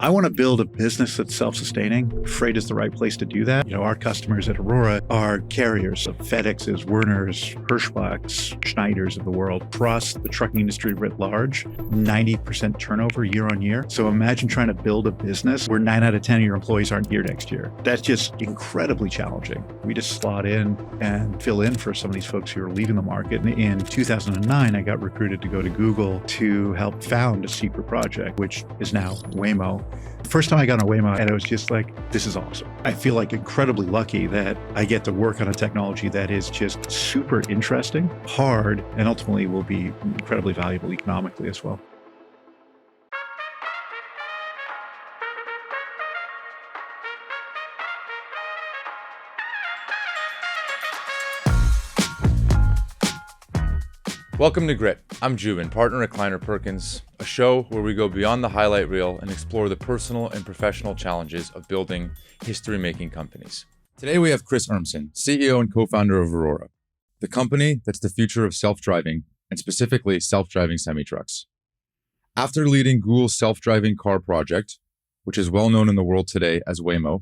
I want to build a business that's self-sustaining. Freight is the right place to do that. Our customers at Aurora are carriers of FedExes, Werners, Hirschbachs, Schneiders of the world, across the trucking industry writ large, 90% turnover year on year. So imagine trying to build a business where 9 out of 10 of your employees aren't here next year. That's just incredibly challenging. We just slot in and fill in for some of these folks who are leaving the market. In 2009, I got recruited to go to Google to help found a secret project, which is now Waymo. The first time I got on Waymo, and I was just like, this is awesome. I feel like incredibly lucky that I get to work on a technology that is just super interesting, hard, and ultimately will be incredibly valuable economically as well. Welcome to Grit. I'm Jubin, partner at Kleiner Perkins, a show where we go beyond the highlight reel and explore the personal and professional challenges of building history-making companies. Today we have Chris Urmson, CEO and co-founder of Aurora, the company that's the future of self-driving, and specifically self-driving semi-trucks. After leading Google's self-driving car project, which is well known in the world today as Waymo,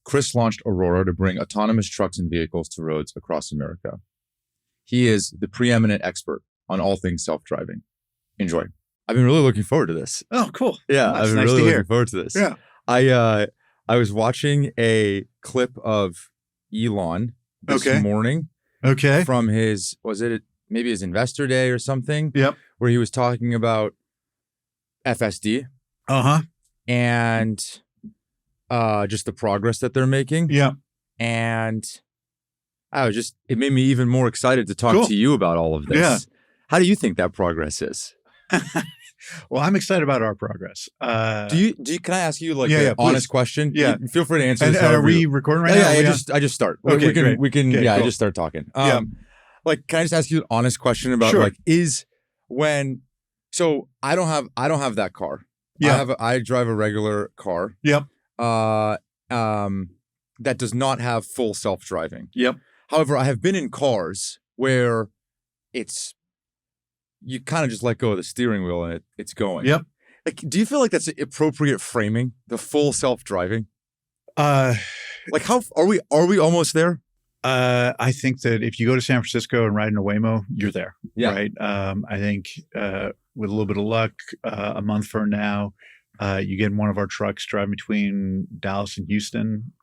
Chris launched Aurora to bring autonomous trucks and vehicles to roads across America. He is the preeminent expert on all things self-driving. Enjoy. I've been really looking forward to this. Oh, cool. Yeah, I've been nice really to hear. looking forward to this. Yeah. I was watching a clip of Elon this morning. Okay. From his, maybe his investor day or something? Yep. Where he was talking about FSD. Uh-huh. And just the progress that they're making. Yeah. And it made me even more excited to talk to you about all of this. Yeah. How do you think that progress is? Well, I'm excited about our progress. Can I ask you an honest question? Yeah. Feel free to answer And this. are we recording right now? Yeah, I just start. Okay, great. We can, Okay, I cool. just start talking. Yeah. Can I just ask you an honest question about Sure. so I don't have that car. Yeah. I drive a regular car. Yep. That does not have full self-driving. Yep. However, I have been in cars where you kind of just let go of the steering wheel and it's going. Yep. Do you feel like that's appropriate framing, the full self-driving? How are we almost there? I think that if you go to San Francisco and ride in a Waymo, you're there. Yeah. Right. I think with a little bit of luck, a month from now, you get in one of our trucks driving between Dallas and Houston.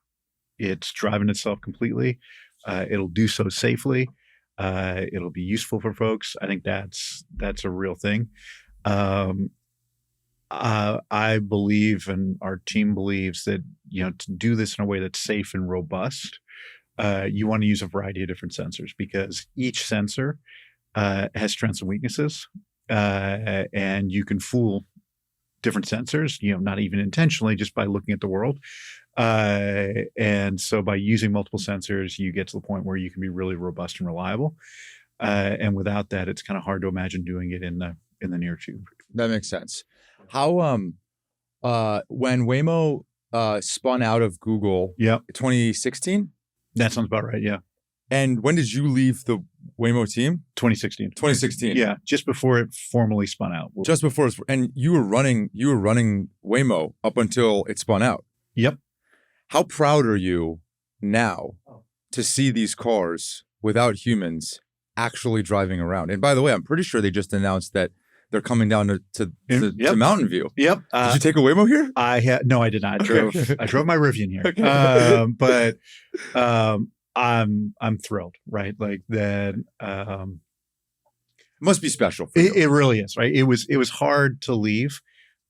It's driving itself completely. It'll do so safely. It'll be useful for folks. I think that's a real thing. I believe, and our team believes, that to do this in a way that's safe and robust, you want to use a variety of different sensors, because each sensor has strengths and weaknesses, and you can fool different sensors, not even intentionally, just by looking at the world. And so by using multiple sensors, you get to the point where you can be really robust and reliable. And without that, it's kind of hard to imagine doing it in the near future. That makes sense. How when Waymo spun out of Google, 2016? That sounds about right. Yeah. And when did you leave the Waymo team? 2016. 2016. Yeah, just before it formally spun out. Just before, and you were running Waymo up until it spun out. Yep. How proud are you now to see these cars without humans actually driving around? And by the way, I'm pretty sure they just announced that they're coming down to Mountain View. Yep. Did you take a Waymo here? No, I did not. I drove my Rivian here. Okay. But I'm thrilled, right? Like that. It must be special for you. It really is, right? It was hard to leave.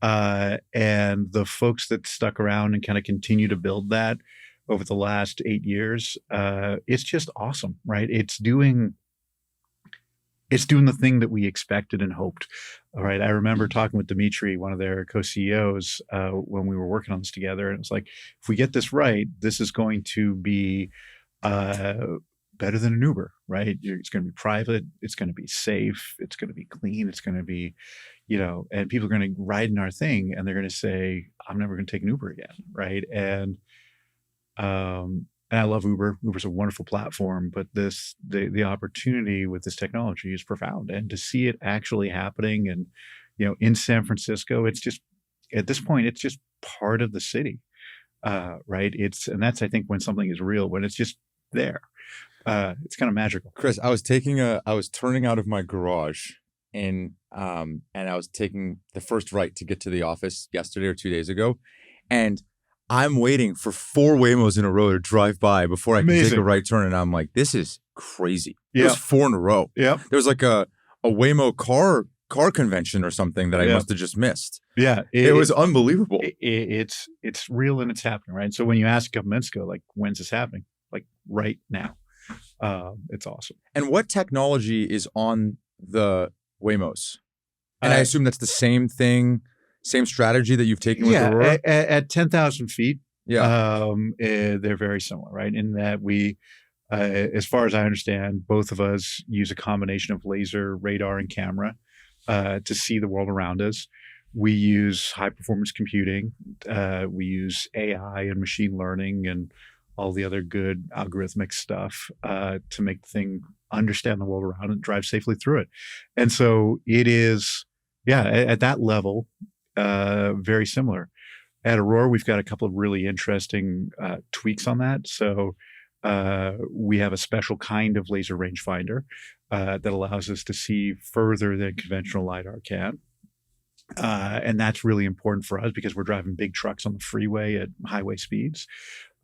And the folks that stuck around and kind of continue to build that over the last 8 years, it's just awesome, right? It's doing the thing that we expected and hoped. All right. I remember talking with Dimitri, one of their co-CEOs, when we were working on this together. And it was like, if we get this right, this is going to be better than an Uber, right? It's going to be private. It's going to be safe. It's going to be clean. It's going to be, and people are going to ride in our thing and they're going to say, I'm never going to take an Uber again. Right. And I love Uber. Uber's a wonderful platform, but the opportunity with this technology is profound. And to see it actually happening and, in San Francisco, it's at this point, it's just part of the city, right? And that's, I think, when something is real, when it's just there. It's kind of magical. Chris, I was turning out of my garage and I was taking the first right to get to the office yesterday or 2 days ago. And I'm waiting for 4 Waymos in a row to drive by before I can take a right turn. And I'm like, this is crazy. There's 4 in a row. Yeah. There was like a Waymo car convention or something that I must have just missed. Yeah. It was unbelievable. It's real and it's happening, right? So when you ask governments, like, when's this happening? Like right now. It's awesome. And what technology is on the Waymos? And I assume that's the same thing, same strategy that you've taken with Aurora? At 10,000 feet, yeah, they're very similar, right? In that we, as far as I understand, both of us use a combination of laser, radar, and camera to see the world around us. We use high-performance computing. We use AI and machine learning and all the other good algorithmic stuff to make the thing understand the world around it, drive safely through it. And so it is, at that level, very similar. At Aurora, we've got a couple of really interesting tweaks on that. So we have a special kind of laser rangefinder that allows us to see further than conventional LiDAR can. And that's really important for us because we're driving big trucks on the freeway at highway speeds.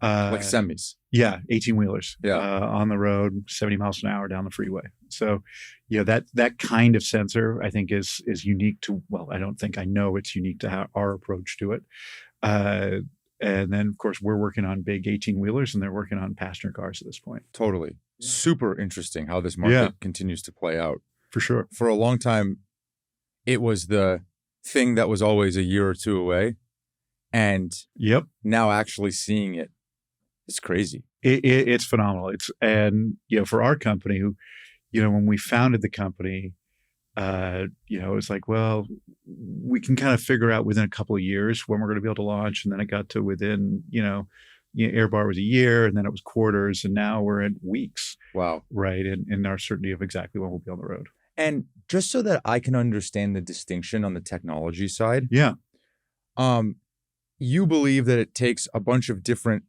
Like semis. Yeah, 18-wheelers on the road, 70 miles an hour down the freeway. So, that kind of sensor, I think, is unique to, well, I know it's unique to our approach to it. And then, of course, we're working on big 18-wheelers and they're working on passenger cars at this point. Totally. Super interesting how this market continues to play out. For sure. For a long time, it was the thing that was always a year or two away. And now actually seeing it, it's crazy. It's phenomenal. For our company, when we founded the company, it's like, well, we can kind of figure out within a couple of years when we're going to be able to launch. And then it got to within, Airbar was a year and then it was quarters and now we're at weeks. Wow. Right. And our certainty of exactly when we'll be on the road. And just so that I can understand the distinction on the technology side. Yeah. You believe that it takes a bunch of different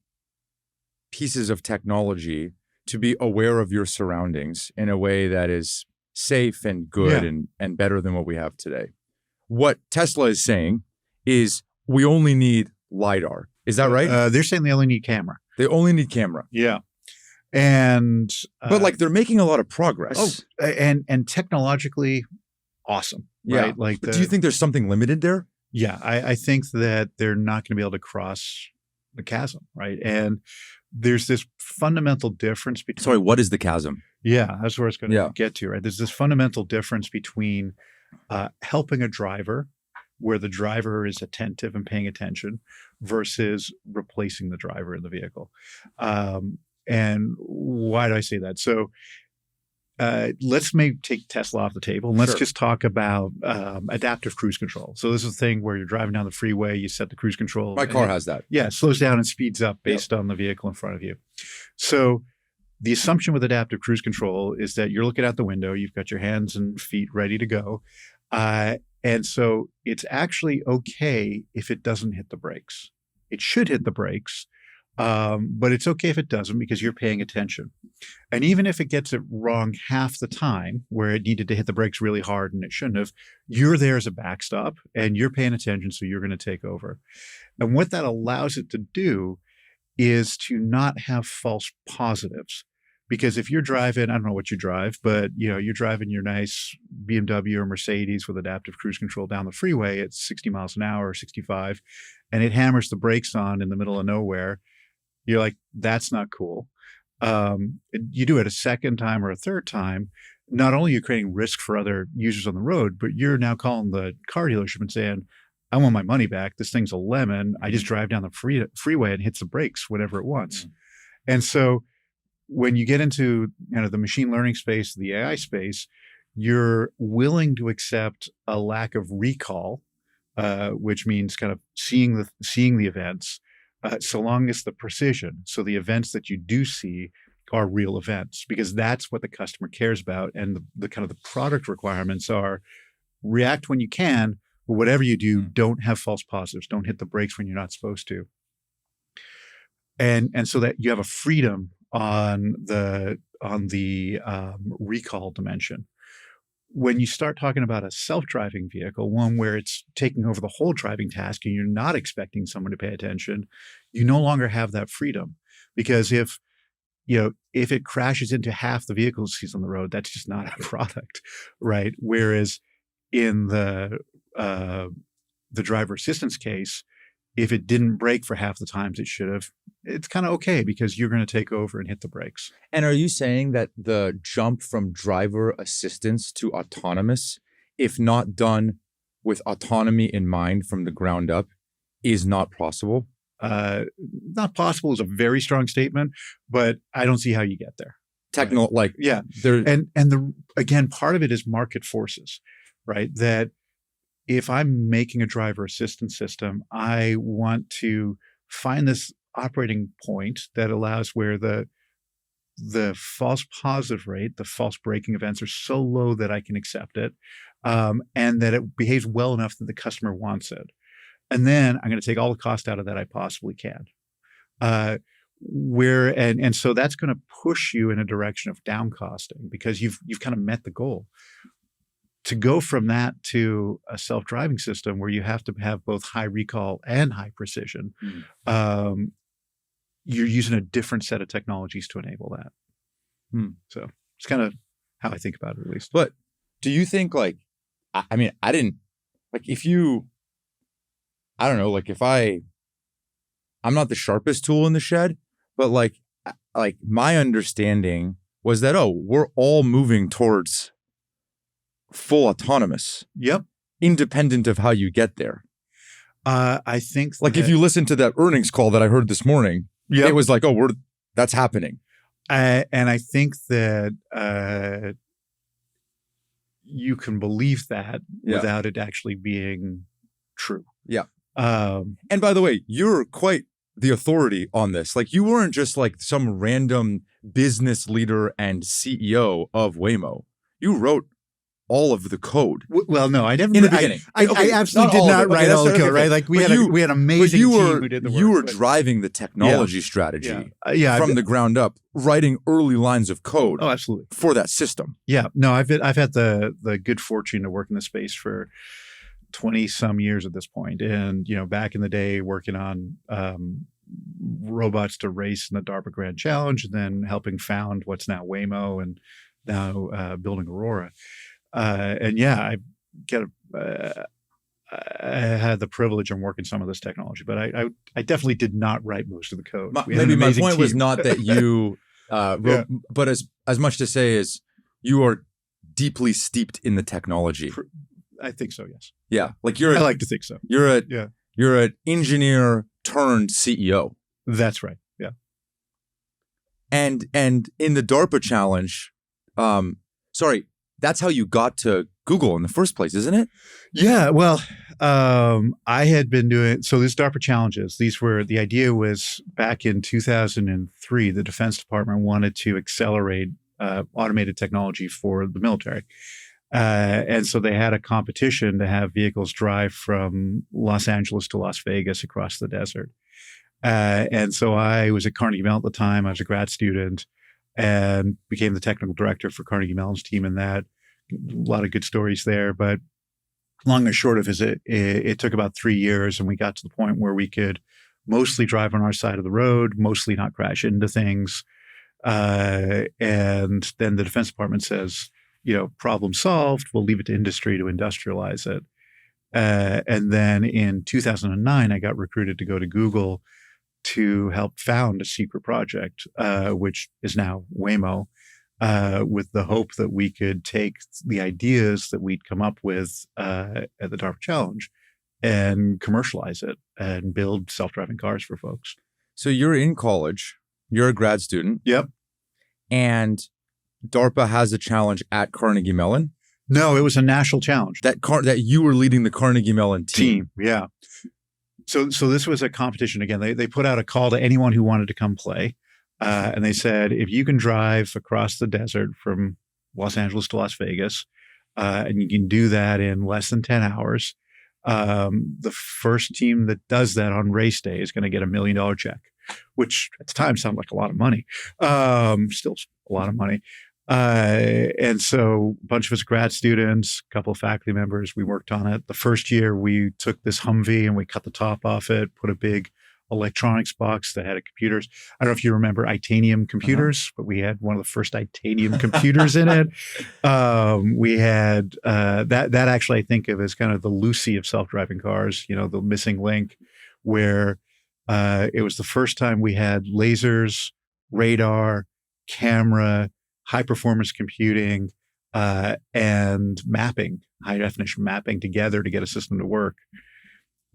pieces of technology to be aware of your surroundings in a way that is safe and good and better than what we have today. What Tesla is saying is we only need LiDAR. Is that right? They're saying they only need camera. They only need camera. Yeah. And but they're making a lot of progress. Oh, and technologically awesome. Right? Yeah. Do you think there's something limited there? Yeah, I think that they're not going to be able to cross the chasm, right? And there's this fundamental difference between... Sorry, what is the chasm? Yeah, that's where it's going to get to, right? There's this fundamental difference between helping a driver, where the driver is attentive and paying attention, versus replacing the driver in the vehicle. And why do I say that? So let's maybe take Tesla off the table and let's just talk about adaptive cruise control. So this is a thing where you're driving down the freeway, you set the cruise control. My car has that. Yeah, it slows down and speeds up based on the vehicle in front of you. So the assumption with adaptive cruise control is that you're looking out the window, you've got your hands and feet ready to go. And so it's actually okay if it doesn't hit the brakes. It should hit the brakes. But it's okay if it doesn't because you're paying attention. And even if it gets it wrong half the time where it needed to hit the brakes really hard and it shouldn't have, you're there as a backstop and you're paying attention, so you're going to take over. And what that allows it to do is to not have false positives. Because if you're driving, I don't know what you drive, but you're driving your nice BMW or Mercedes with adaptive cruise control down the freeway at 60 miles an hour or 65, and it hammers the brakes on in the middle of nowhere. You're like, that's not cool. You do it a second time or a third time, not only are you creating risk for other users on the road, but you're now calling the car dealership and saying, I want my money back. This thing's a lemon. I just drive down the freeway and hits the brakes whenever it wants. Mm-hmm. And so when you get into the machine learning space, the AI space, you're willing to accept a lack of recall, which means kind of seeing the events, so long as the precision. So the events that you do see are real events, because that's what the customer cares about. And the kind of the product requirements are react when you can, But whatever you do, don't have false positives. Don't hit the brakes when you're not supposed to. And so that you have a freedom on the recall dimension. When you start talking about a self-driving vehicle, one where it's taking over the whole driving task and you're not expecting someone to pay attention, you no longer have that freedom. Because if it crashes into half the vehicles he's on the road, that's just not a product, right? Whereas in the driver assistance case, if it didn't brake for half the times it should have, it's kind of okay because you're going to take over and hit the brakes. And are you saying that the jump from driver assistance to autonomous, if not done with autonomy in mind from the ground up, is not possible? Not possible is a very strong statement, but I don't see how you get there. Again, part of it is market forces, right? That if I'm making a driver assistance system, I want to find this operating point that allows where the false positive rate, the false braking events are so low that I can accept it, and that it behaves well enough that the customer wants it. And then I'm going to take all the cost out of that I possibly can. So that's going to push you in a direction of down costing because you've kind of met the goal. To go from that to a self-driving system where you have to have both high recall and high precision, you're using a different set of technologies to enable that. So it's kind of how I think about it, at least. But do you think if I'm not the sharpest tool in the shed, but like my understanding was that, we're all moving towards full autonomous. Yep. Independent of how you get there. I think if you listen to that earnings call that I heard this morning, it was like, that's happening. And I think that you can believe that without it actually being true. Yeah. And by the way, you're quite the authority on this. You weren't just some random business leader and CEO of Waymo. You wrote all of the code. Well, no, I never. In the beginning, I absolutely did not write all the code. Right, we had an amazing team who did the work. You were driving the technology strategy from the ground up, writing early lines of code. Oh, absolutely, for that system. Yeah, no, I've had the good fortune to work in the space for 20 some years at this point, and back in the day, working on robots to race in the DARPA Grand Challenge, and then helping found what's now Waymo, and now building Aurora. I had the privilege of working some of this technology, but I definitely did not write most of the code. Maybe my point was not that you wrote, but as much to say is you are deeply steeped in the technology. I think so. Yes. Yeah. I like to think so. You're an engineer turned CEO. That's right. Yeah. And in the DARPA challenge, that's how you got to Google in the first place, isn't it? Yeah. Well, I had been doing, so these DARPA challenges, the idea was back in 2003, the Defense Department wanted to accelerate automated technology for the military. And so they had a competition to have vehicles drive from Los Angeles to Las Vegas across the desert. And so I was at Carnegie Mellon at the time. I was a grad student and became the technical director for Carnegie Mellon's team in that. A lot of good stories there, but long and short of it took about 3 years, and we got to the point where we could mostly drive on our side of the road, mostly not crash into things. And then the Defense Department says, problem solved, we'll leave it to industry to industrialize it. And then in 2009, I got recruited to go to Google to help found a secret project, which is now Waymo, with the hope that we could take the ideas that we'd come up with at the DARPA Challenge and commercialize it and build self-driving cars for folks. So you're in college, you're a grad student. Yep. And DARPA has a challenge at Carnegie Mellon. No, it was a national challenge. That you were leading the Carnegie Mellon team. Yeah. So this was a competition. Again, they put out a call to anyone who wanted to come play. And they said, if you can drive across the desert from Los Angeles to Las Vegas, and you can do that in less than 10 hours, The first team that does that on race day is going to get $1 million check, which at the time sounded like a lot of money. Still a lot of money. And so a bunch of us grad students, a couple of faculty members, we worked on it. The first year we took this Humvee and we cut the top off it, put a big electronics box that had computers. I don't know if you remember Itanium computers, but we had one of the first Itanium computers in it. We had that actually I think of as kind of the Lucy of self-driving cars, the missing link, where it was the first time we had lasers, radar, camera, high performance computing, and mapping, high definition mapping together to get a system to work.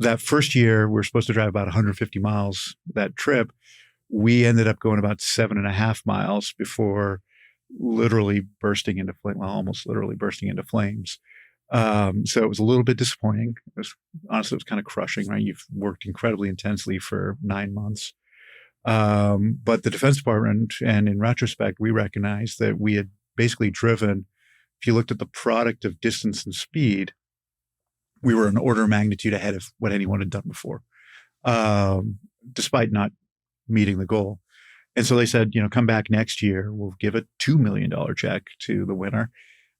That first year, we were supposed to drive about 150 miles that trip. We ended up going about 7.5 miles before literally bursting into flames, well, almost literally bursting into flames. So it was a little bit disappointing. Honestly, it was kind of crushing, right? You've worked incredibly intensely for 9 months. But the Defense Department, and in retrospect, we recognized that we had basically driven, if you looked at the product of distance and speed, we were an order of magnitude ahead of what anyone had done before, despite not meeting the goal. And so they said, come back next year. We'll give a $2 million check to the winner.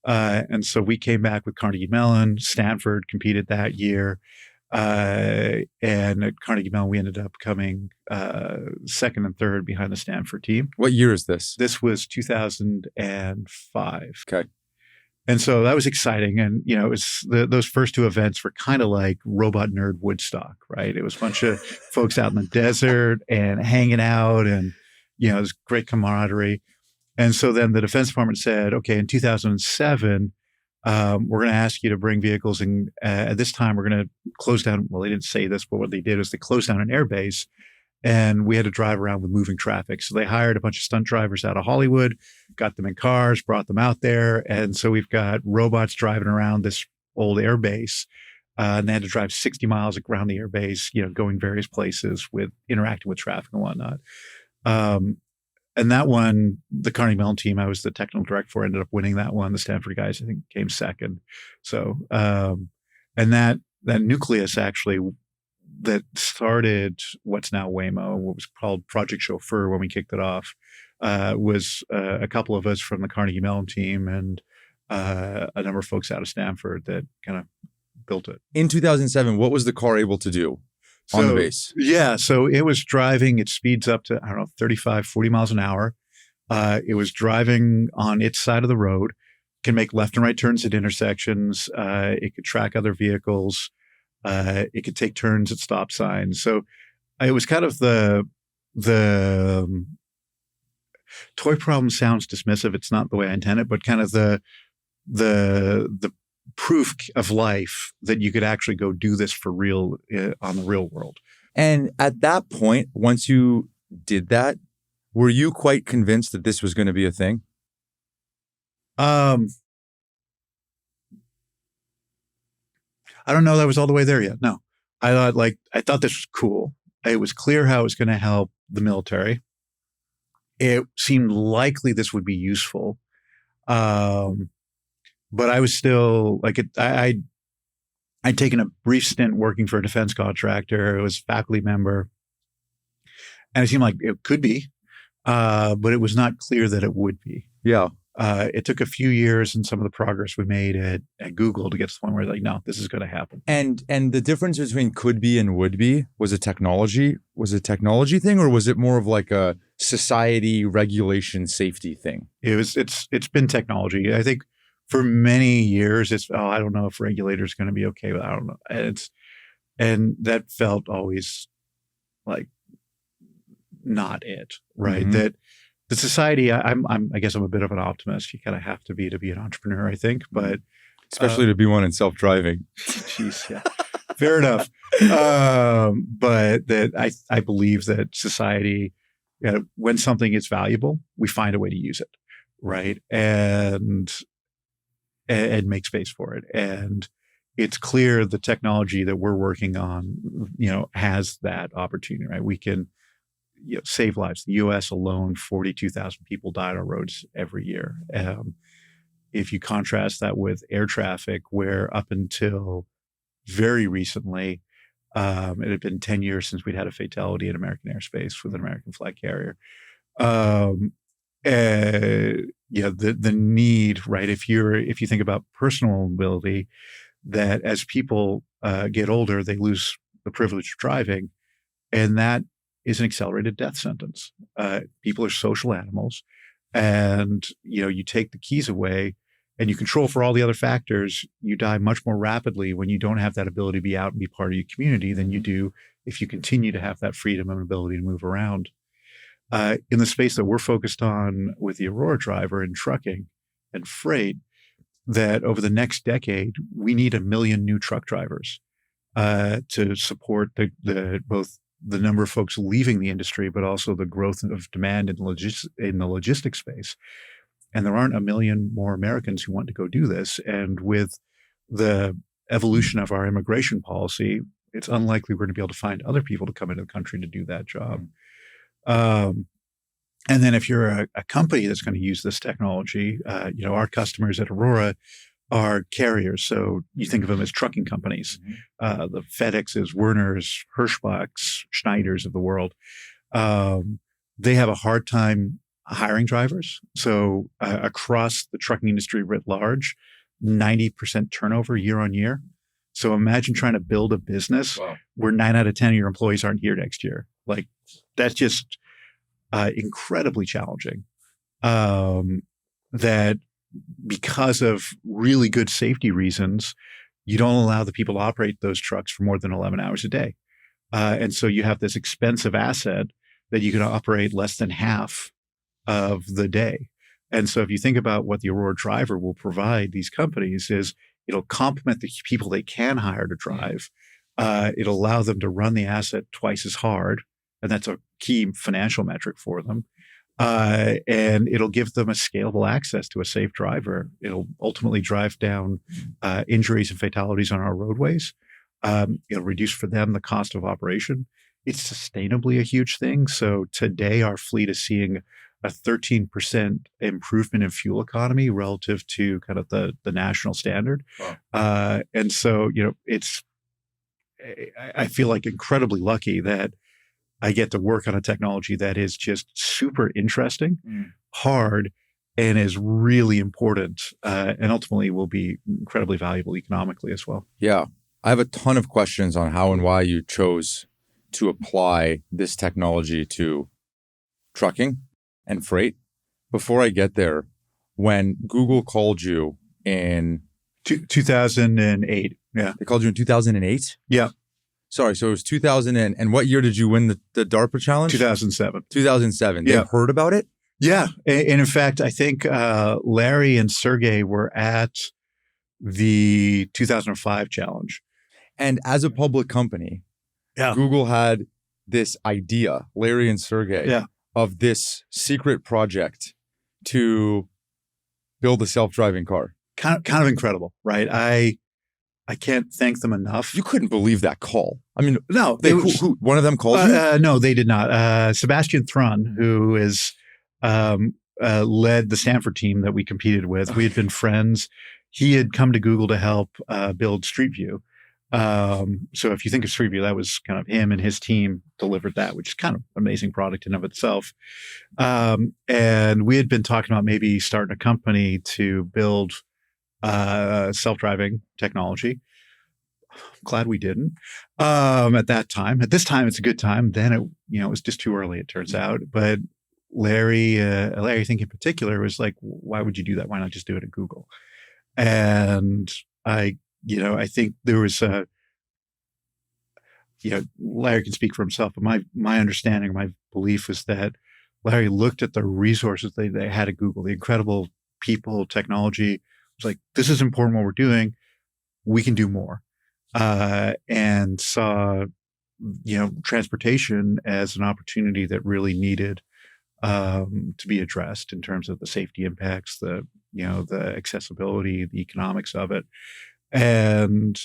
And so we came back with Carnegie Mellon. Stanford competed that year. And at Carnegie Mellon, we ended up coming second and third behind the Stanford team. What year is this? This was 2005. Okay. And so that was exciting. And, it was those first two events were kind of like Robot Nerd Woodstock, right? It was a bunch of folks out in the desert and hanging out, and, it was great camaraderie. And so then the Defense Department said, okay, in 2007, we're going to ask you to bring vehicles. And at this time, we're going to close down. Well, they didn't say this, but what they did is they closed down an airbase, and we had to drive around with moving traffic. So they hired a bunch of stunt drivers out of Hollywood, got them in cars, brought them out there. And so we've got robots driving around this old airbase. And they had to drive 60 miles around the airbase, going various places with interacting with traffic and whatnot. And that one, the Carnegie Mellon team, I was the technical director for, ended up winning that one. The Stanford guys, I think, came second. So, and that nucleus actually that started what's now Waymo, what was called Project Chauffeur when we kicked it off, was a couple of us from the Carnegie Mellon team and a number of folks out of Stanford that kind of built it. In 2007, what was the car able to do on the base? Yeah, so it was driving, it speeds up to, 35, 40 miles an hour. It was driving on its side of the road, can make left and right turns at intersections. It could track other vehicles. It could take turns at stop signs. So it was kind of the toy problem sounds dismissive. It's not the way I intend it, but kind of the proof of life that you could actually go do this for real on the real world. And at that point, once you did that, were you quite convinced that this was going to be a thing? I don't know that I was all the way there yet. No, I thought this was cool. It was clear how it was going to help the military. It seemed likely this would be useful. But I was still I'd taken a brief stint working for a defense contractor. I was a faculty member, and it seemed like it could be, but it was not clear that it would be. Yeah. It took a few years and some of the progress we made at Google to get to the point where no, this is going to happen. And the difference between could be and would be was a technology thing, or was it more of like a society regulation safety thing? It's been technology. I think for many years I don't know if regulators are going to be okay with it. I don't know. And that felt always like not it, right? Mm-hmm. That the society, I guess I'm a bit of an optimist. You kind of have to be an entrepreneur, I think, but especially to be one in self-driving. Geez, yeah, fair enough. But that I believe that society, when something is valuable, we find a way to use it, right? And make space for it. And it's clear the technology that we're working on, has that opportunity, right? We can save lives. The U.S. alone, 42,000 people die on our roads every year. If you contrast that with air traffic, where up until very recently, it had been 10 years since we'd had a fatality in American airspace with an American flag carrier. The need, right? If you think about personal mobility, that as people get older, they lose the privilege of driving, and that is an accelerated death sentence. People are social animals, and you take the keys away, and you control for all the other factors. You die much more rapidly when you don't have that ability to be out and be part of your community than you do if you continue to have that freedom and ability to move around. In the space that we're focused on with the Aurora driver in trucking and freight, that over the next decade, we need 1 million new truck drivers to support both the number of folks leaving the industry, but also the growth of demand in the logistics space. And there aren't 1 million more Americans who want to go do this. And with the evolution of our immigration policy, it's unlikely we're going to be able to find other people to come into the country to do that job. And then if you're a company that's going to use this technology, our customers at Aurora are carriers. So you think of them as trucking companies, the FedExes, Werners, Hirschbachs, Schneiders of the world. They have a hard time hiring drivers. So across the trucking industry writ large, 90% turnover year on year. So imagine trying to build a business where 9 out of 10 of your employees aren't here next year. Like, that's just incredibly challenging. That because of really good safety reasons, you don't allow the people to operate those trucks for more than 11 hours a day. And so you have this expensive asset that you can operate less than half of the day. And so if you think about what the Aurora driver will provide these companies is it'll complement the people they can hire to drive. It'll allow them to run the asset twice as hard. And that's a key financial metric for them. And it'll give them a scalable access to a safe driver. It'll ultimately drive down injuries and fatalities on our roadways. It'll reduce for them the cost of operation. It's sustainably a huge thing. So today our fleet is seeing a 13% improvement in fuel economy relative to kind of the national standard. Wow. And so, I feel like incredibly lucky that I get to work on a technology that is just super interesting, hard, and is really important, and ultimately will be incredibly valuable economically as well. Yeah. I have a ton of questions on how and why you chose to apply this technology to trucking and freight. Before I get there, when Google called you in 2008, yeah. They called you in 2008? Yeah. Sorry, so it was 2000 and what year did you win the DARPA challenge? 2007. 2007. Yeah. They heard about it? Yeah. And in fact, I think Larry and Sergey were at the 2005 challenge. And as a public company, yeah. Google had this idea, Larry and Sergey, of this secret project to build a self-driving car. Kind of incredible, right? I can't thank them enough. You couldn't believe that call. I mean, no. Who one of them called you? No, they did not. Sebastian Thrun, who is led the Stanford team that we competed with. We had been friends. He had come to Google to help build Street View. So if you think of Street View, that was kind of him and his team delivered that, which is kind of an amazing product in of itself. And we had been talking about maybe starting a company to build self-driving technology. I'm glad we didn't at that time. At this time, it's a good time. Then it was just too early, it turns out. But Larry, I think in particular, was like, why would you do that? Why not just do it at Google? And I think there was Larry can speak for himself, but my understanding, my belief was that Larry looked at the resources they had at Google, the incredible people, technology. It's like, this is important what we're doing. We can do more. And saw, transportation as an opportunity that really needed to be addressed in terms of the safety impacts, the accessibility, the economics of it. And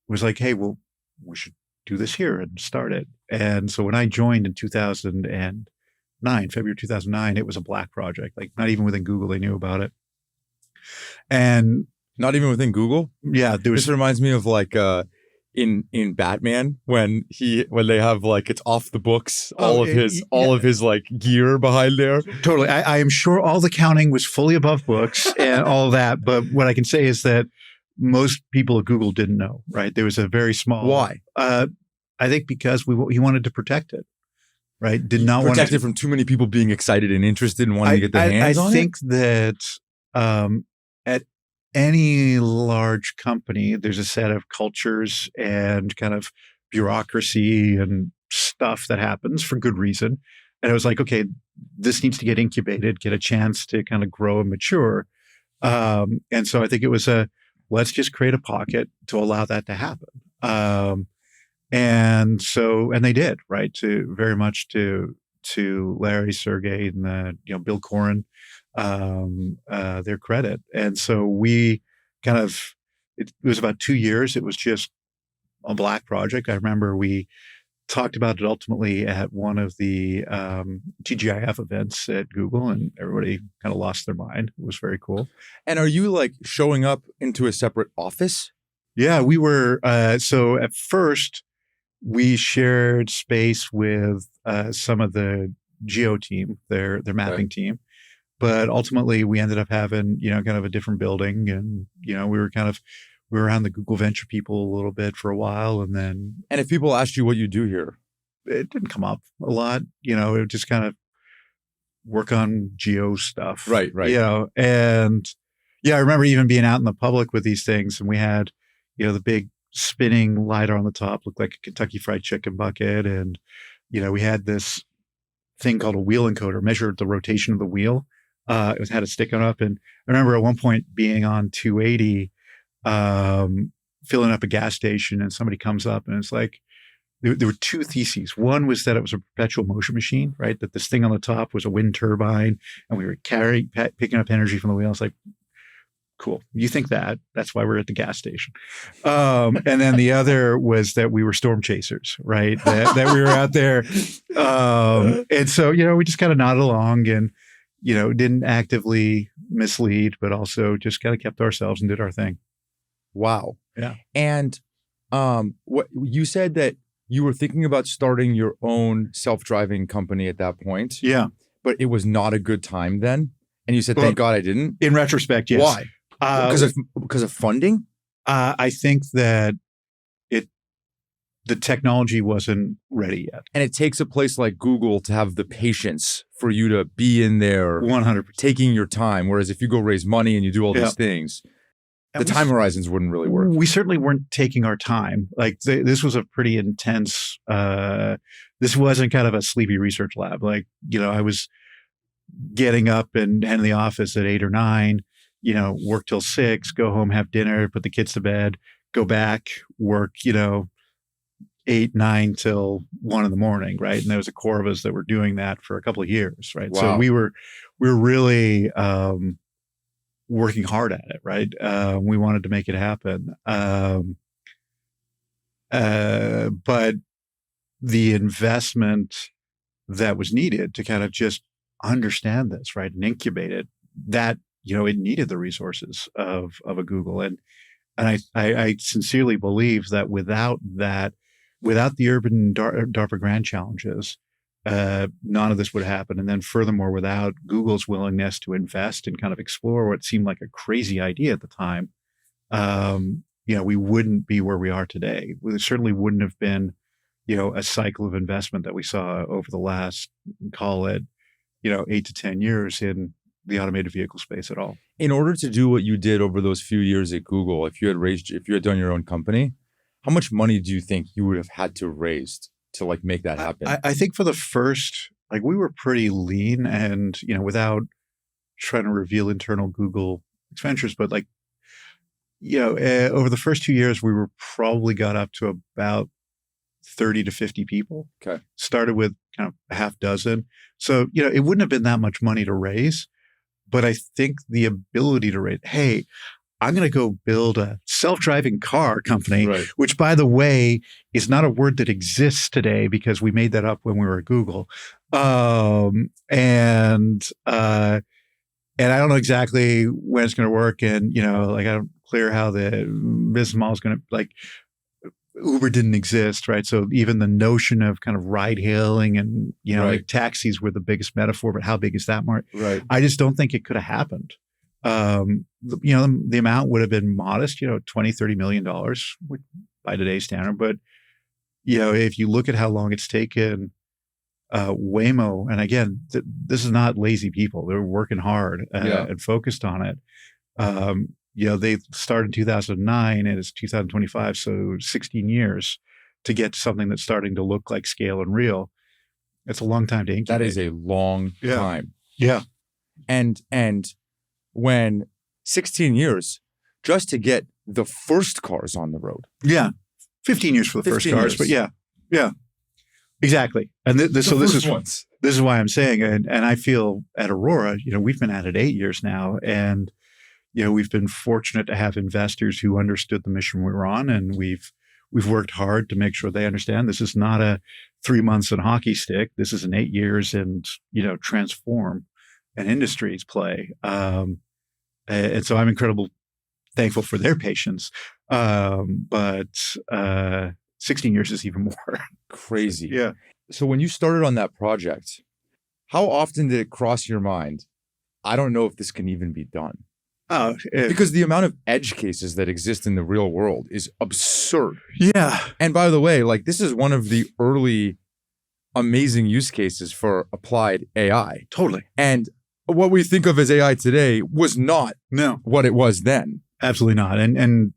was like, hey, well, we should do this here and start it. And so when I joined in 2009, February 2009, it was a black project. Like, not even within Google, they knew about it. And not even within Google? Yeah. This reminds me of like, in Batman when they have like it's off the books, all of his like gear behind there. Totally. I am sure all the counting was fully above books and all of that. But what I can say is that most people at Google didn't know, right? There was a very small. Why? I think because he wanted to protect it, right? Did not want protect it from too many people being excited and interested and wanting to get their hands on it. I think that at any large company, there's a set of cultures and kind of bureaucracy and stuff that happens for good reason. And I was like, okay, this needs to get incubated, get a chance to kind of grow and mature. And so I think it was let's just create a pocket to allow that to happen. And they did, right? Very much to Larry, Sergey, and Bill Coren, their credit. And so we it was about 2 years. It was just a black project. I remember we talked about it ultimately at one of the TGIF events at Google, and everybody kind of lost their mind. It was very cool. And are you like showing up into a separate office? Yeah, we were. So at first, we shared space with some of the geo team, their mapping team, but ultimately we ended up having kind of a different building, and we were around the Google venture people a little bit for a while, and then. And if people asked you what you do here, it didn't come up a lot. It would just kind of work on geo stuff, right? And yeah, I remember even being out in the public with these things, and we had the big spinning LiDAR on the top, looked like a Kentucky Fried Chicken bucket. And, we had this thing called a wheel encoder, measured the rotation of the wheel. It had a stick on up. And I remember at one point being on 280, filling up a gas station, and somebody comes up and it's like, there were two theses. One was that it was a perpetual motion machine, right? That this thing on the top was a wind turbine, and we were picking up energy from the wheel. It's like, cool. You think that's why we're at the gas station. And then the other was that we were storm chasers, right? that we were out there. And so, we just kind of nodded along and, didn't actively mislead, but also just kind of kept ourselves and did our thing. Wow. Yeah. And what you said that you were thinking about starting your own self-driving company at that point. Yeah. But it was not a good time then. And you said, thank God I didn't. In retrospect, yes. Why? Because of funding? I think that the technology wasn't ready yet. And it takes a place like Google to have the patience for you to be in there 100%. Taking your time. Whereas if you go raise money and you do all these things, the time horizons wouldn't really work. We certainly weren't taking our time. Like this was a pretty intense, this wasn't kind of a sleepy research lab. Like, I was getting up and heading to the office at 8 or 9, work till 6, go home, have dinner, put the kids to bed, go back, work, 8, 9 till 1 in the morning, right? And there was a core of us that were doing that for a couple of years, right? Wow. So we were really working hard at it, right? We wanted to make it happen. But the investment that was needed to kind of just understand this, right, and incubate it, that it needed the resources of a Google, and I sincerely believe that without the urban DARPA grant challenges, none of this would happen. And then furthermore, without Google's willingness to invest and kind of explore what seemed like a crazy idea at the time, we wouldn't be where we are today. There certainly wouldn't have been, a cycle of investment that we saw over the last, call it, 8 to 10 years in the automated vehicle space at all. In order to do what you did over those few years at Google, if you had done your own company, how much money do you think you would have had to raise to like make that happen? I think for the first, we were pretty lean, and, without trying to reveal internal Google expenditures, but over the first 2 years, we were probably got up to about 30 to 50 people. Okay. Started with kind of a half dozen. So, it wouldn't have been that much money to raise, but I think the ability to raise, hey, I'm going to go build a self-driving car company, right, which, by the way, is not a word that exists today because we made that up when we were at Google. And I don't know exactly when it's going to work. And, I don't clear how the business model is going to Uber didn't exist, right? So even the notion of kind of ride hailing and, like taxis were the biggest metaphor, but how big is that market? Right. I just don't think it could have happened. The amount would have been modest, $20, $30 million by today's standard. But, if you look at how long it's taken Waymo, and again, this is not lazy people. They're working hard and focused on it. They started in 2009 and it's 2025. So 16 years to get to something that's starting to look like scale and real. It's a long time to incubate. That is a long time. Yeah. And when 16 years just to get the first cars on the road. Yeah. 15 years for the first cars, but yeah. Exactly. And this is why I'm saying, and I feel at Aurora, we've been at it 8 years now, and we've been fortunate to have investors who understood the mission we were on, and we've worked hard to make sure they understand this is not a 3 months and hockey stick. This is an 8 years and transform an industry's play. And so I'm incredibly thankful for their patience. But 16 years is even more crazy. Yeah. So when you started on that project, how often did it cross your mind, I don't know if this can even be done? Because the amount of edge cases that exist in the real world is absurd. Yeah. And by the way, this is one of the early amazing use cases for applied AI. Totally. And what we think of as AI today was not what it was then. Absolutely not. And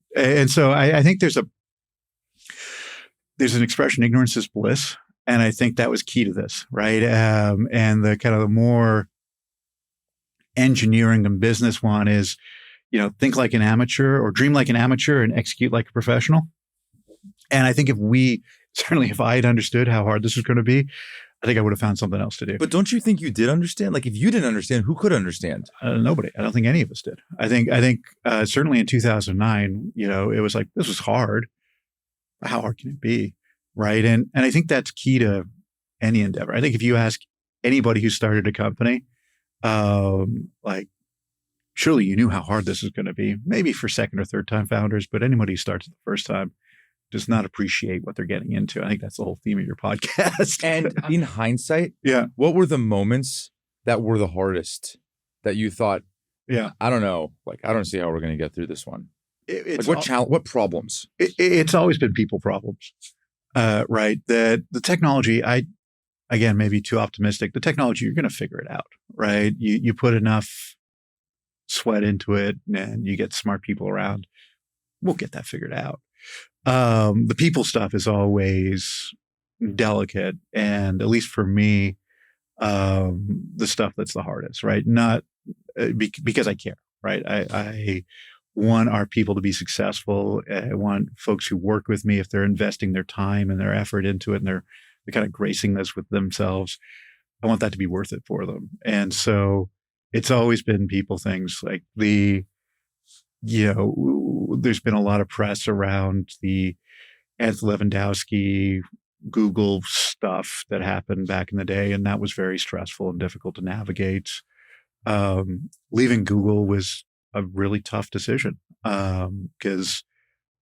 so I think there's an expression, ignorance is bliss. And I think that was key to this, right? And the kind of the more engineering and business one is, think like an amateur or dream like an amateur and execute like a professional. And I think if I had understood how hard this was going to be, I think I would have found something else to do. But don't you think you did understand? If you didn't understand, who could understand? Nobody. I don't think any of us did. I think certainly in 2009, it was like, this was hard. How hard can it be? Right. And I think that's key to any endeavor. I think if you ask anybody who started a company, surely you knew how hard this is going to be, maybe for second or third time founders, but anybody who starts the first time does not appreciate what they're getting into. I think that's the whole theme of your podcast. And in hindsight, what were the moments that were the hardest that you thought, I don't know, I don't see how we're going to get through this one? What problems? It's always been people problems, right? The technology, again, maybe too optimistic. The technology, you're going to figure it out, right? You put enough sweat into it and you get smart people around. We'll get that figured out. The people stuff is always delicate. And at least for me, the stuff that's the hardest, right? Not because I care, right? I want our people to be successful. I want folks who work with me, if they're investing their time and their effort into it and they're kind of gracing this with themselves, I want that to be worth it for them. And so it's always been people things like there's been a lot of press around the Anthony Lewandowski Google stuff that happened back in the day. And that was very stressful and difficult to navigate. Leaving Google was a really tough decision because,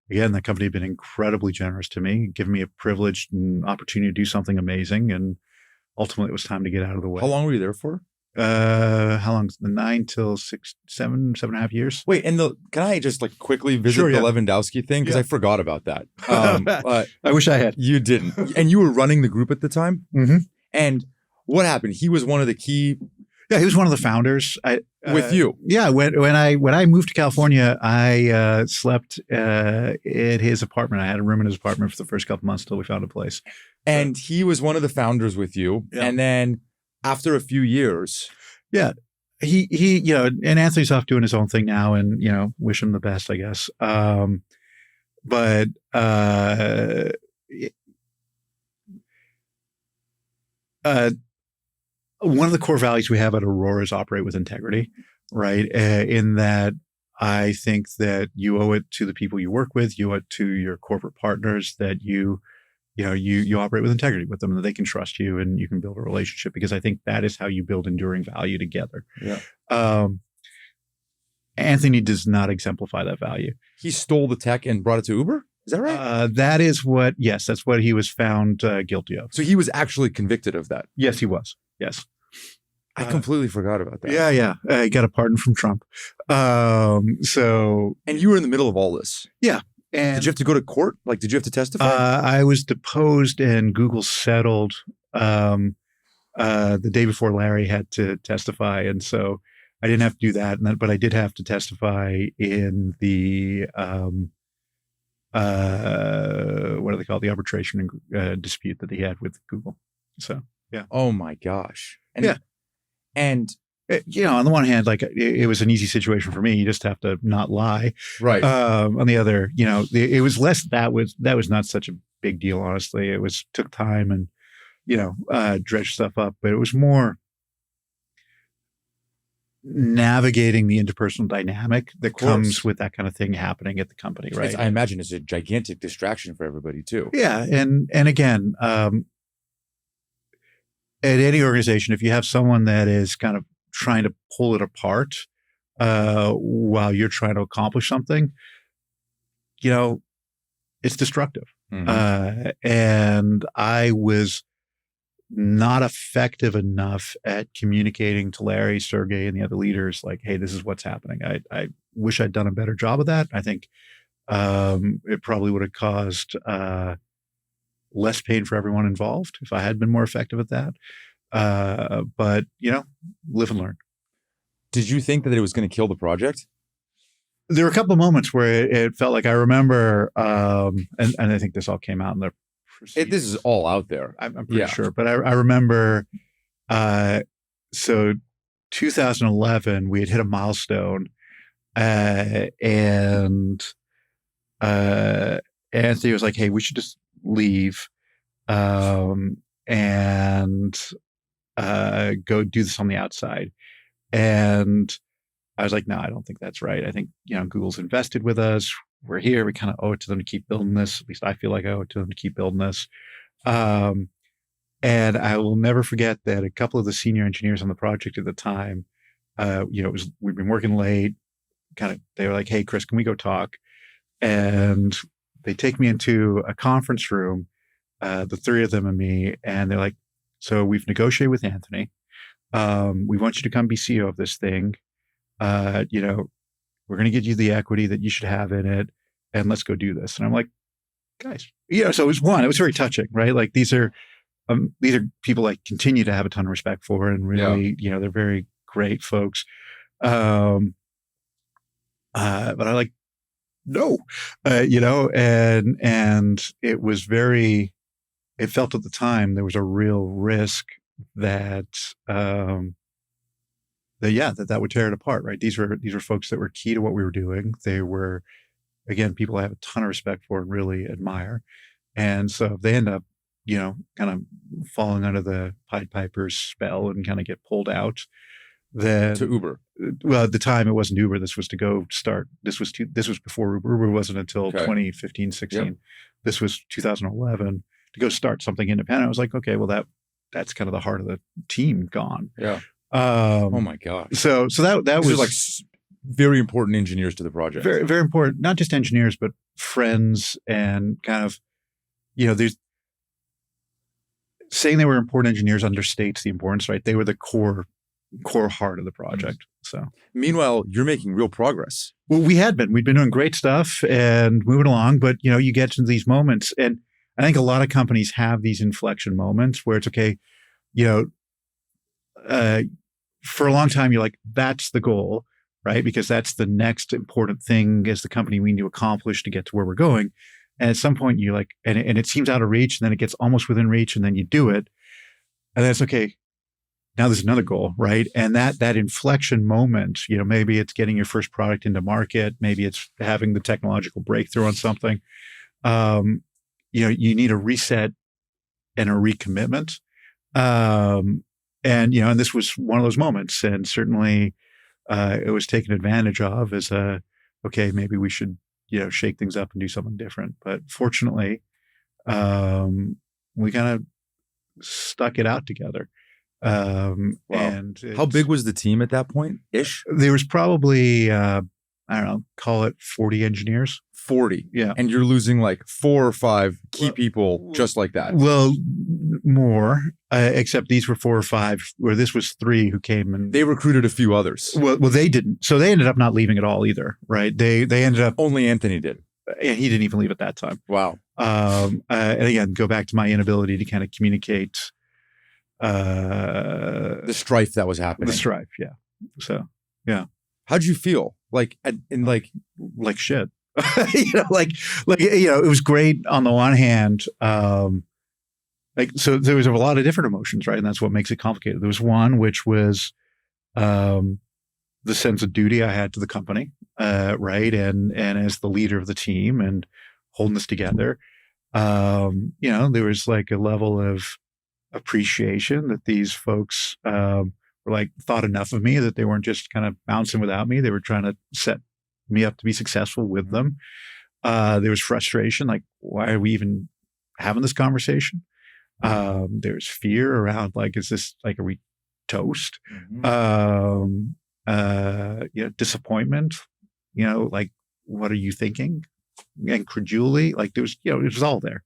again, that company had been incredibly generous to me, giving me a privilege and opportunity to do something amazing. And ultimately, it was time to get out of the way. How long were you there for? How long? 9 till 7.5 years. Wait, and can I just quickly visit the Lewandowski thing? Because I forgot about that. I wish I had. You didn't. And you were running the group at the time? Mm-hmm. And what happened? He was one of the key... Yeah, he was one of the founders. With you? Yeah, when I moved to California, I slept at his apartment. I had a room in his apartment for the first couple months until we found a place. And he was one of the founders with you. Yeah. And then after a few years, he and Anthony's off doing his own thing now, and wish him the best, I guess. One of the core values we have at Aurora is operate with integrity, right? In that, I think that you owe it to the people you work with, you owe it to your corporate partners that you operate with integrity with them, and that they can trust you and you can build a relationship, because I think that is how you build enduring value together. Yeah. Anthony does not exemplify that value. He stole the tech and brought it to Uber? Is that right? That is what, yes, that's what he was found guilty of. So he was actually convicted of that. Yes, he was. Yes. I completely forgot about that. Yeah. He got a pardon from Trump. So. And you were in the middle of all this. Yeah. And did you have to go to court? Like, did you have to testify? I was deposed and Google settled the day before Larry had to testify. And so I didn't have to do that. But I did have to testify in the, what do they call it? The arbitration dispute that he had with Google. So, yeah. Oh my gosh. And on the one hand, like it was an easy situation for me. You just have to not lie. Right. On the other, it was less, that was not such a big deal, honestly. It took time and, dredged stuff up, but it was more navigating the interpersonal dynamic that comes with that kind of thing happening at the company, right? I imagine it's a gigantic distraction for everybody too. Yeah. And again, at any organization, if you have someone that is kind of trying to pull it apart while you're trying to accomplish something, it's destructive. Mm-hmm. And I was not effective enough at communicating to Larry, Sergey, and the other leaders, like, hey, this is what's happening. I wish I'd done a better job of that. I think it probably would have caused less pain for everyone involved if I had been more effective at that. But, live and learn. Did you think that it was going to kill the project? There were a couple of moments where it felt like, I remember, and I think this all came out in the this is all out there. I'm pretty sure. But I remember, so 2011, we had hit a milestone, and Anthony was like, hey, we should just leave and go do this on the outside. And I was like, no, I don't think that's right. I think, Google's invested with us. We're here. We kind of owe it to them to keep building this. At least I feel like I owe it to them to keep building this. And I will never forget that a couple of the senior engineers on the project at the time, we'd been working late. They were like, hey, Chris, can we go talk? And they take me into a conference room, the three of them and me, and they're like, so we've negotiated with Anthony. We want you to come be CEO of this thing. We're going to get you the equity that you should have in it, and let's go do this. And I'm like, guys, so it was very touching, right? Like these are people I continue to have a ton of respect for, and really, they're very great folks. But I'm like, no, and it was it felt at the time there was a real risk that, that would tear it apart, right? These were folks that were key to what we were doing. They were, again, people I have a ton of respect for and really admire. And so if they end up, kind of falling under the Pied Piper's spell and kind of get pulled out, then to Uber. Well, at the time it wasn't Uber. This was to go start. This was before Uber. Uber wasn't until 2015, 16. Yep. This was 2011 to go start something independent. I was like, okay, well that's kind of the heart of the team gone. Yeah. Oh my gosh. So that was like very important engineers to the project. Very, very important. Not just engineers, but friends, and kind of, there's saying they were important engineers understates the importance, right? They were the core heart of the project. So meanwhile, you're making real progress. Well, we'd been doing great stuff and moving along, but you get to these moments, and I think a lot of companies have these inflection moments where it's okay, for a long time, you're like, that's the goal, right? Because that's the next important thing as the company we need to accomplish to get to where we're going. And at some point you're like, and it seems out of reach, and then it gets almost within reach, and then you do it. And then it's okay, now there's another goal, right? And that inflection moment, maybe it's getting your first product into market. Maybe it's having the technological breakthrough on something. You need a reset and a recommitment. And this was one of those moments, and certainly it was taken advantage of as okay, maybe we should, shake things up and do something different. But fortunately, we kind of stuck it out together. Wow. And how big was the team at that point ish? There was probably, I don't know, call it 40 engineers. 40. Yeah. And you're losing like 4 or 5 key people just like that. Well, more, except these were 4 or 5, where this was 3 who came and they recruited a few others. Well, they didn't. So they ended up not leaving at all either, right? They ended up only Anthony did, and he didn't even leave at that time. Wow. And again, go back to my inability to kind of communicate the strife that was happening. The strife, yeah. So, yeah. How'd you feel? Like shit. It was great on the one hand. So there was a lot of different emotions, right? And that's what makes it complicated. There was one which was the sense of duty I had to the company, right? And as the leader of the team and holding this together, there was like a level of appreciation that these folks were like thought enough of me that they weren't just kind of bouncing without me. They were trying to set me up to be successful with them. There was frustration, like, why are we even having this conversation? There's fear around, like, is this like, are we toast? Disappointment, like, what are you thinking? Incredulity, like there was, it was all there.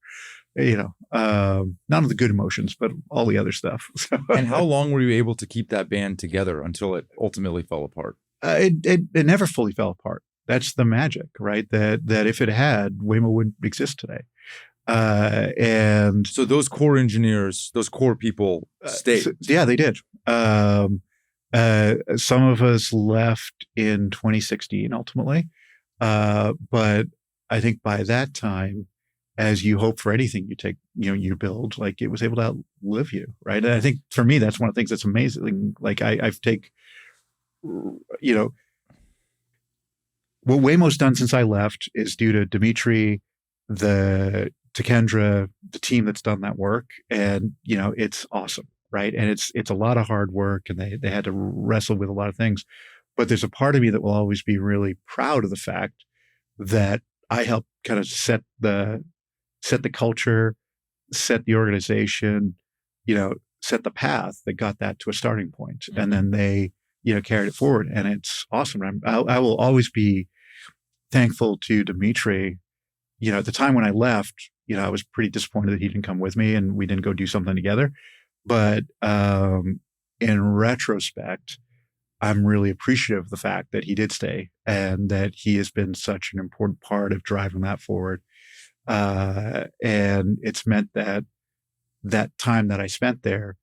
None of the good emotions, but all the other stuff. And how long were you able to keep that band together until it ultimately fell apart? It never fully fell apart. That's the magic, right? That if it had, Waymo wouldn't exist today. And so those core engineers, those core people stayed. Yeah, they did. Some of us left in 2016 ultimately. But I think by that time, as you hope for anything you take, you build, like, it was able to outlive you, right? And I think for me, that's one of the things that's amazing. Like I've what Waymo's done since I left is due to Dimitri, to Kendra, the team that's done that work. And, it's awesome, right? And it's a lot of hard work, and they had to wrestle with a lot of things. But there's a part of me that will always be really proud of the fact that I helped kind of set the culture, set the organization, set the path that got that to a starting point. And then they, carried it forward, and it's awesome. I will always be thankful to Dimitri. At the time when I left, I was pretty disappointed that he didn't come with me and we didn't go do something together. But in retrospect, I'm really appreciative of the fact that he did stay and that he has been such an important part of driving that forward. And it's meant that time that I spent there,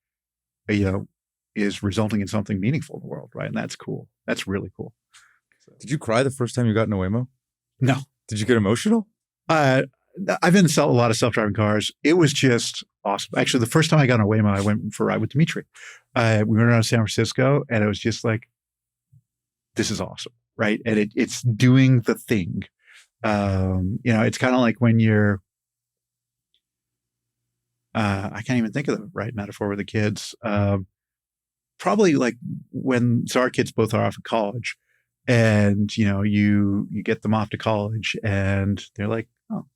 is resulting in something meaningful in the world, right? And that's cool. That's really cool. So. Did you cry the first time you got in a Waymo? No. Did you get emotional? I've been in a lot of self-driving cars. It was just awesome. Actually, the first time I got on a Waymo, I went for a ride with Dimitri. We went around San Francisco, and it was just like, this is awesome, right? And it's doing the thing. It's kind of like when you're, I can't even think of the right metaphor with the kids. Probably like so our kids both are off of college, and, you get them off to college and they're like, oh,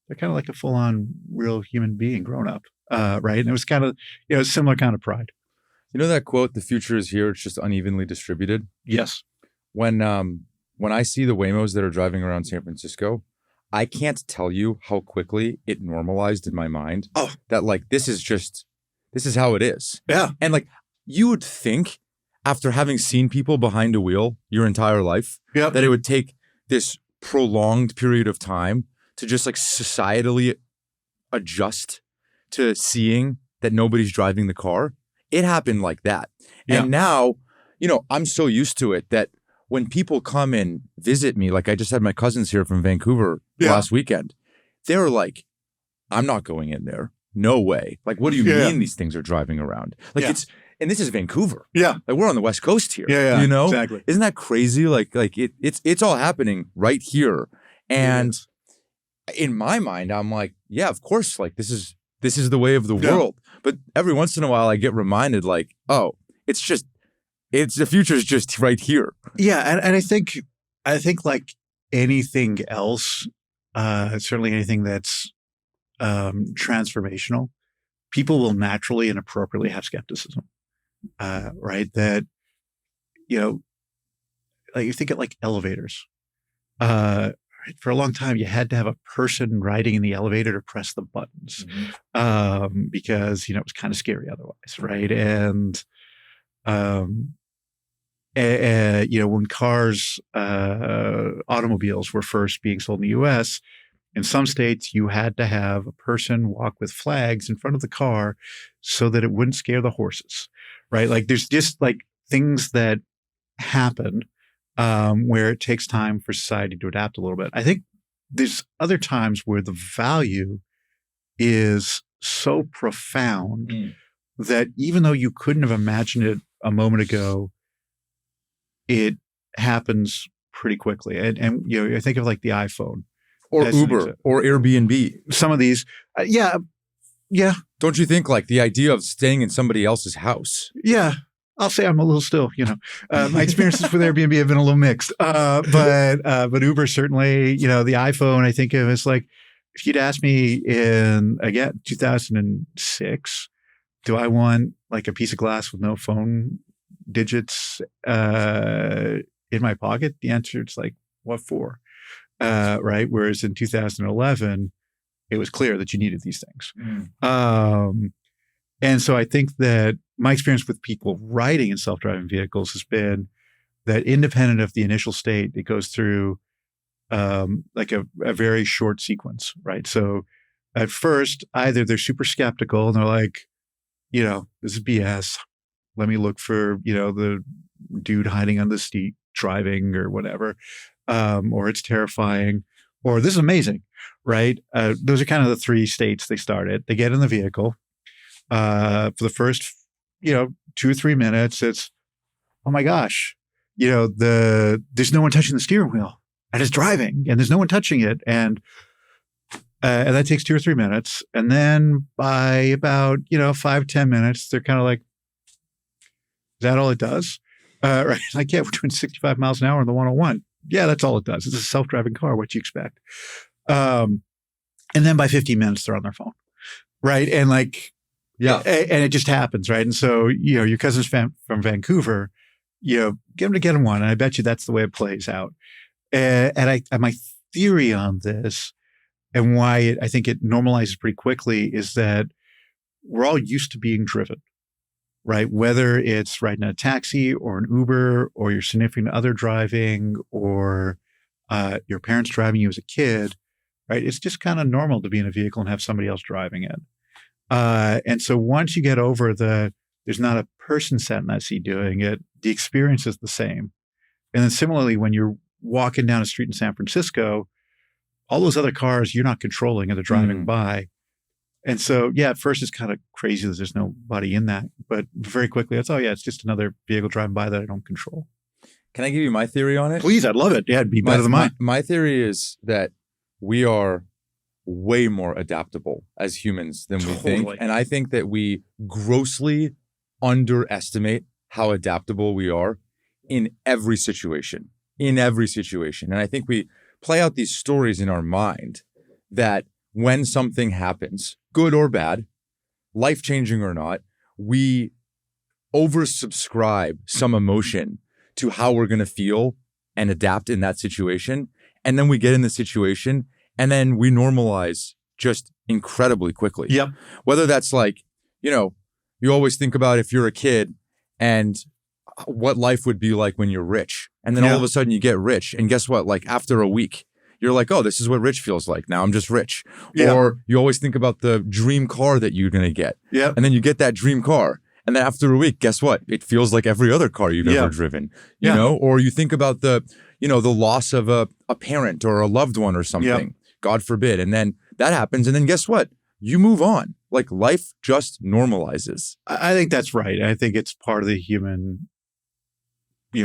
they're kind of like a full on real human being grown up. Right. And it was kind of, similar kind of pride. You know that quote, the future is here, it's just unevenly distributed? Yes. When I see the Waymos that are driving around San Francisco, I can't tell you how quickly it normalized in my mind that, like, this is how it is. Yeah. And like, you would think, after having seen people behind a wheel your entire life, that it would take this prolonged period of time to just like societally adjust to seeing that nobody's driving the car. It happened like that. Yeah. And now, I'm so used to it that when people come and visit me, like I just had my cousins here from Vancouver last weekend, they were like, I'm not going in there. No way. Like, what do you mean these things are driving around? Like and this is Vancouver. Yeah. Like, we're on the West Coast here. Yeah. Exactly. Isn't that crazy? Like it's all happening right here. And in my mind, I'm like, yeah, of course, like this is the way of the world. But every once in a while I get reminded, like, oh, the future is just right here. Yeah. And I think like anything else, certainly anything that's transformational, people will naturally and appropriately have skepticism. Right. That, like you think of like elevators, for a long time, you had to have a person riding in the elevator to press the buttons, because, it was kind of scary otherwise, right? And, when automobiles were first being sold in the US, in some states, you had to have a person walk with flags in front of the car so that it wouldn't scare the horses, right? Like there's just like things that happen where it takes time for society to adapt a little bit. I think there's other times where the value is so profound that even though you couldn't have imagined it a moment ago, it happens pretty quickly. And I think of like the iPhone. Or Uber or Airbnb. Some of these, yeah. Don't you think like the idea of staying in somebody else's house? Yeah. I'll say I'm a little still, my experiences with Airbnb have been a little mixed. But Uber certainly, the iPhone, I think of as like, if you'd asked me in, again, 2006, do I want like a piece of glass with no phone digits in my pocket? The answer is like, what for? Right. Whereas in 2011, it was clear that you needed these things. And so I think that my experience with people riding in self-driving vehicles has been that independent of the initial state, it goes through like a very short sequence, right? So at first, either they're super skeptical and they're like, this is BS. Let me look for, the dude hiding on the seat driving or whatever. Or it's terrifying, or this is amazing, right? Those are kind of the three states they start at. They get in the vehicle. For the first, 2 or 3 minutes, it's, oh my gosh, there's no one touching the steering wheel and it's driving and there's no one touching it. And that takes 2 or 3 minutes. And then by about, 5-10 minutes, they're kind of like, is that all it does? Right. Like, yeah, we're doing 65 miles an hour on the 101. Yeah, that's all it does. It's a self-driving car. What do you expect? And then by 15 minutes, they're on their phone. Right. And like, yeah. And it just happens. Right. And so, your cousin's from Vancouver, get him one. And I bet you that's the way it plays out. And my theory on this and why I think it normalizes pretty quickly is that we're all used to being driven. Right? Whether it's riding a taxi or an Uber or your significant other driving or your parents driving you as a kid, right? It's just kind of normal to be in a vehicle and have somebody else driving it. And so once you get over there's not a person sat in that seat doing it, the experience is the same. And then similarly, when you're walking down a street in San Francisco, all those other cars you're not controlling and they're driving by. And so, yeah, at first it's kind of crazy that there's nobody in that, but very quickly it's just another vehicle driving by that I don't control. Can I give you my theory on it? Please, I'd love it. Yeah, it'd be better than mine. My theory is that we are way more adaptable as humans than we think. And I think that we grossly underestimate how adaptable we are in every situation. And I think we play out these stories in our mind that when something happens, good or bad, life-changing or not, we oversubscribe some emotion to how we're going to feel and adapt in that situation. And then we get in the situation and then we normalize just incredibly quickly. Yep. Whether that's like, you always think about if you're a kid and what life would be like when you're rich. And then all of a sudden you get rich. And guess what? Like after a week, you're like, oh, this is what rich feels like. Now I'm just rich. Yeah. Or you always think about the dream car that you're going to get. Yeah. And then you get that dream car. And then after a week, guess what? It feels like every other car you've ever driven, you know? Or you think about the loss of a parent or a loved one or something, God forbid. And then that happens. And then guess what? You move on. Like life just normalizes. I think that's right. I think it's part of the human,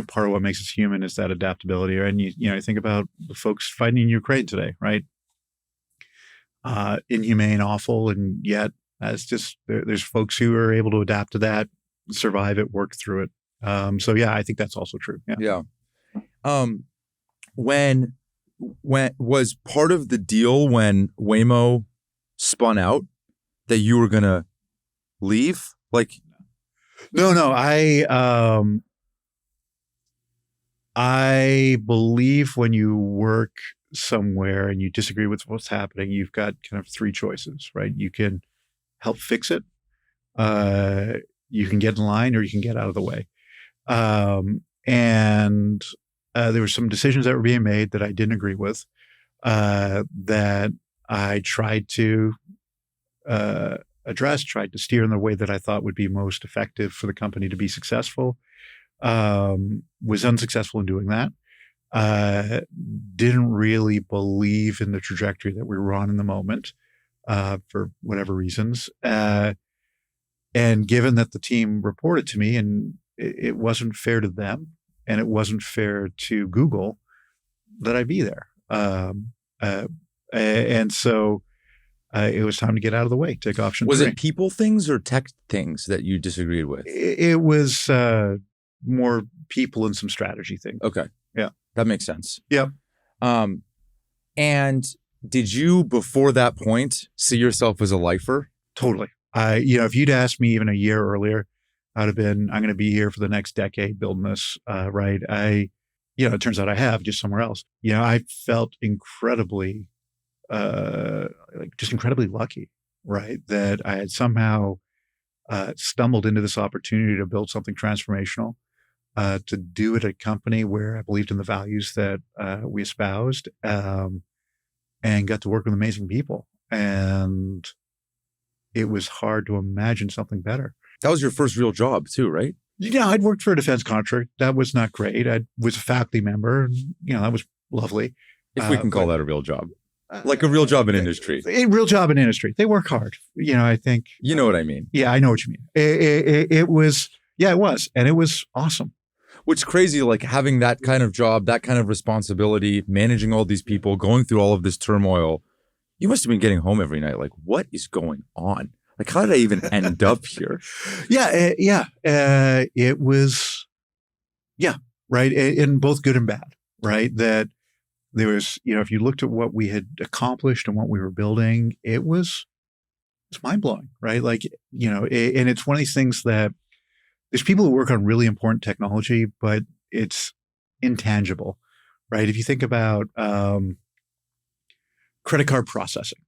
part of what makes us human is that adaptability. And I think about the folks fighting in Ukraine today, right? Inhumane, awful, and yet it's just there's folks who are able to adapt to that, survive it, work through it. So I think that's also true. Yeah. When was part of the deal when Waymo spun out that you were gonna leave? Like, no, I believe when you work somewhere and you disagree with what's happening, you've got kind of three choices, right? You can help fix it, you can get in line, or you can get out of the way. And there were some decisions that were being made that I didn't agree with, that I tried to address, tried to steer in the way that I thought would be most effective for the company to be successful. Was unsuccessful in doing that. Didn't really believe in the trajectory that we were on in the moment, for whatever reasons. And given that the team reported to me, and it wasn't fair to them, and it wasn't fair to Google that I be there. And so it was time to get out of the way, take option Was three. it people things or tech things that you disagreed with? It was more people and some strategy things. Okay. Yeah. That makes sense. Yeah. And did you, before that point, see yourself as a lifer? Totally. If you'd asked me even a year earlier, I'd have been, I'm going to be here for the next decade building this, right? It turns out I have, just somewhere else. I felt incredibly, incredibly lucky, right? That I had somehow stumbled into this opportunity to build something transformational, to do it at a company where I believed in the values that we espoused, and got to work with amazing people. And it was hard to imagine something better. That was your first real job too, right? Yeah, I'd worked for a defense contract. That was not great. I was a faculty member. And, that was lovely. If we can call that a real job. Like a real job in industry. A real job in industry. They work hard. I think. You know what I mean? Yeah, I know what you mean. It was. And it was awesome. Which crazy, like having that kind of job, that kind of responsibility, managing all these people, going through all of this turmoil. You must have been getting home every night. Like, what is going on? Like, how did I even end up here? It was, right. In both good and bad, right? That there was, if you looked at what we had accomplished and what we were building, it's mind blowing, right? Like, and it's one of these things that there's people who work on really important technology, but it's intangible, right? If you think about credit card processing,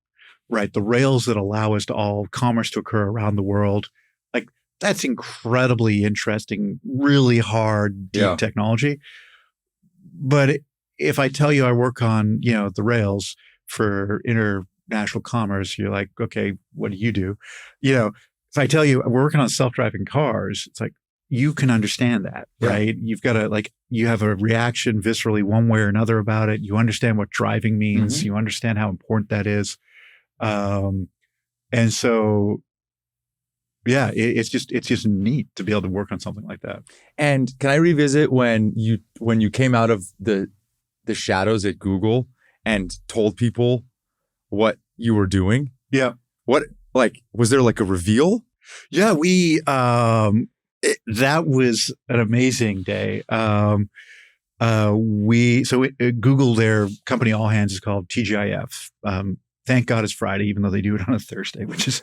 right? The rails that allow us to all commerce to occur around the world, like that's incredibly interesting, really hard, deep technology. But if I tell you I work on, the rails for international commerce, you're like, okay, what do you do? If I tell you we're working on self-driving cars, it's like, you can understand that, right? You've got to you have a reaction viscerally one way or another about it. You understand what driving means. You understand how important that is. And so, it's just neat to be able to work on something like that. And can I revisit when you came out of the shadows at Google and told people what you were doing? Yeah. Was there like a reveal? Yeah, that was an amazing day. Google, their company all hands is called TGIF. Thank God it's Friday, even though they do it on a Thursday, which is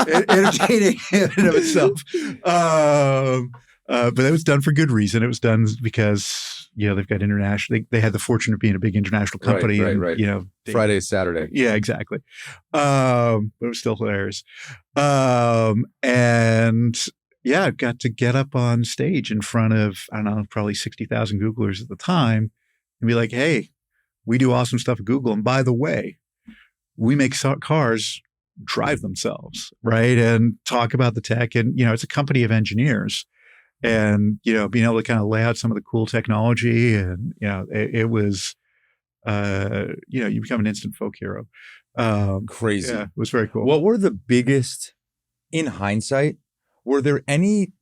entertaining in and of itself. But that was done for good reason. It was done because, they've got international, they had the fortune of being a big international company. Right. Friday is Saturday. Yeah, exactly. But it was still hilarious. Got to get up on stage in front of, I don't know, probably 60,000 Googlers at the time and be like, hey, we do awesome stuff at Google. And by the way, we make cars drive themselves, right? And talk about the tech. And, it's a company of engineers. And, being able to kind of lay out some of the cool technology. And, it was, you become an instant folk hero. Crazy. Yeah, it was very cool. What were the biggest, in hindsight, were there any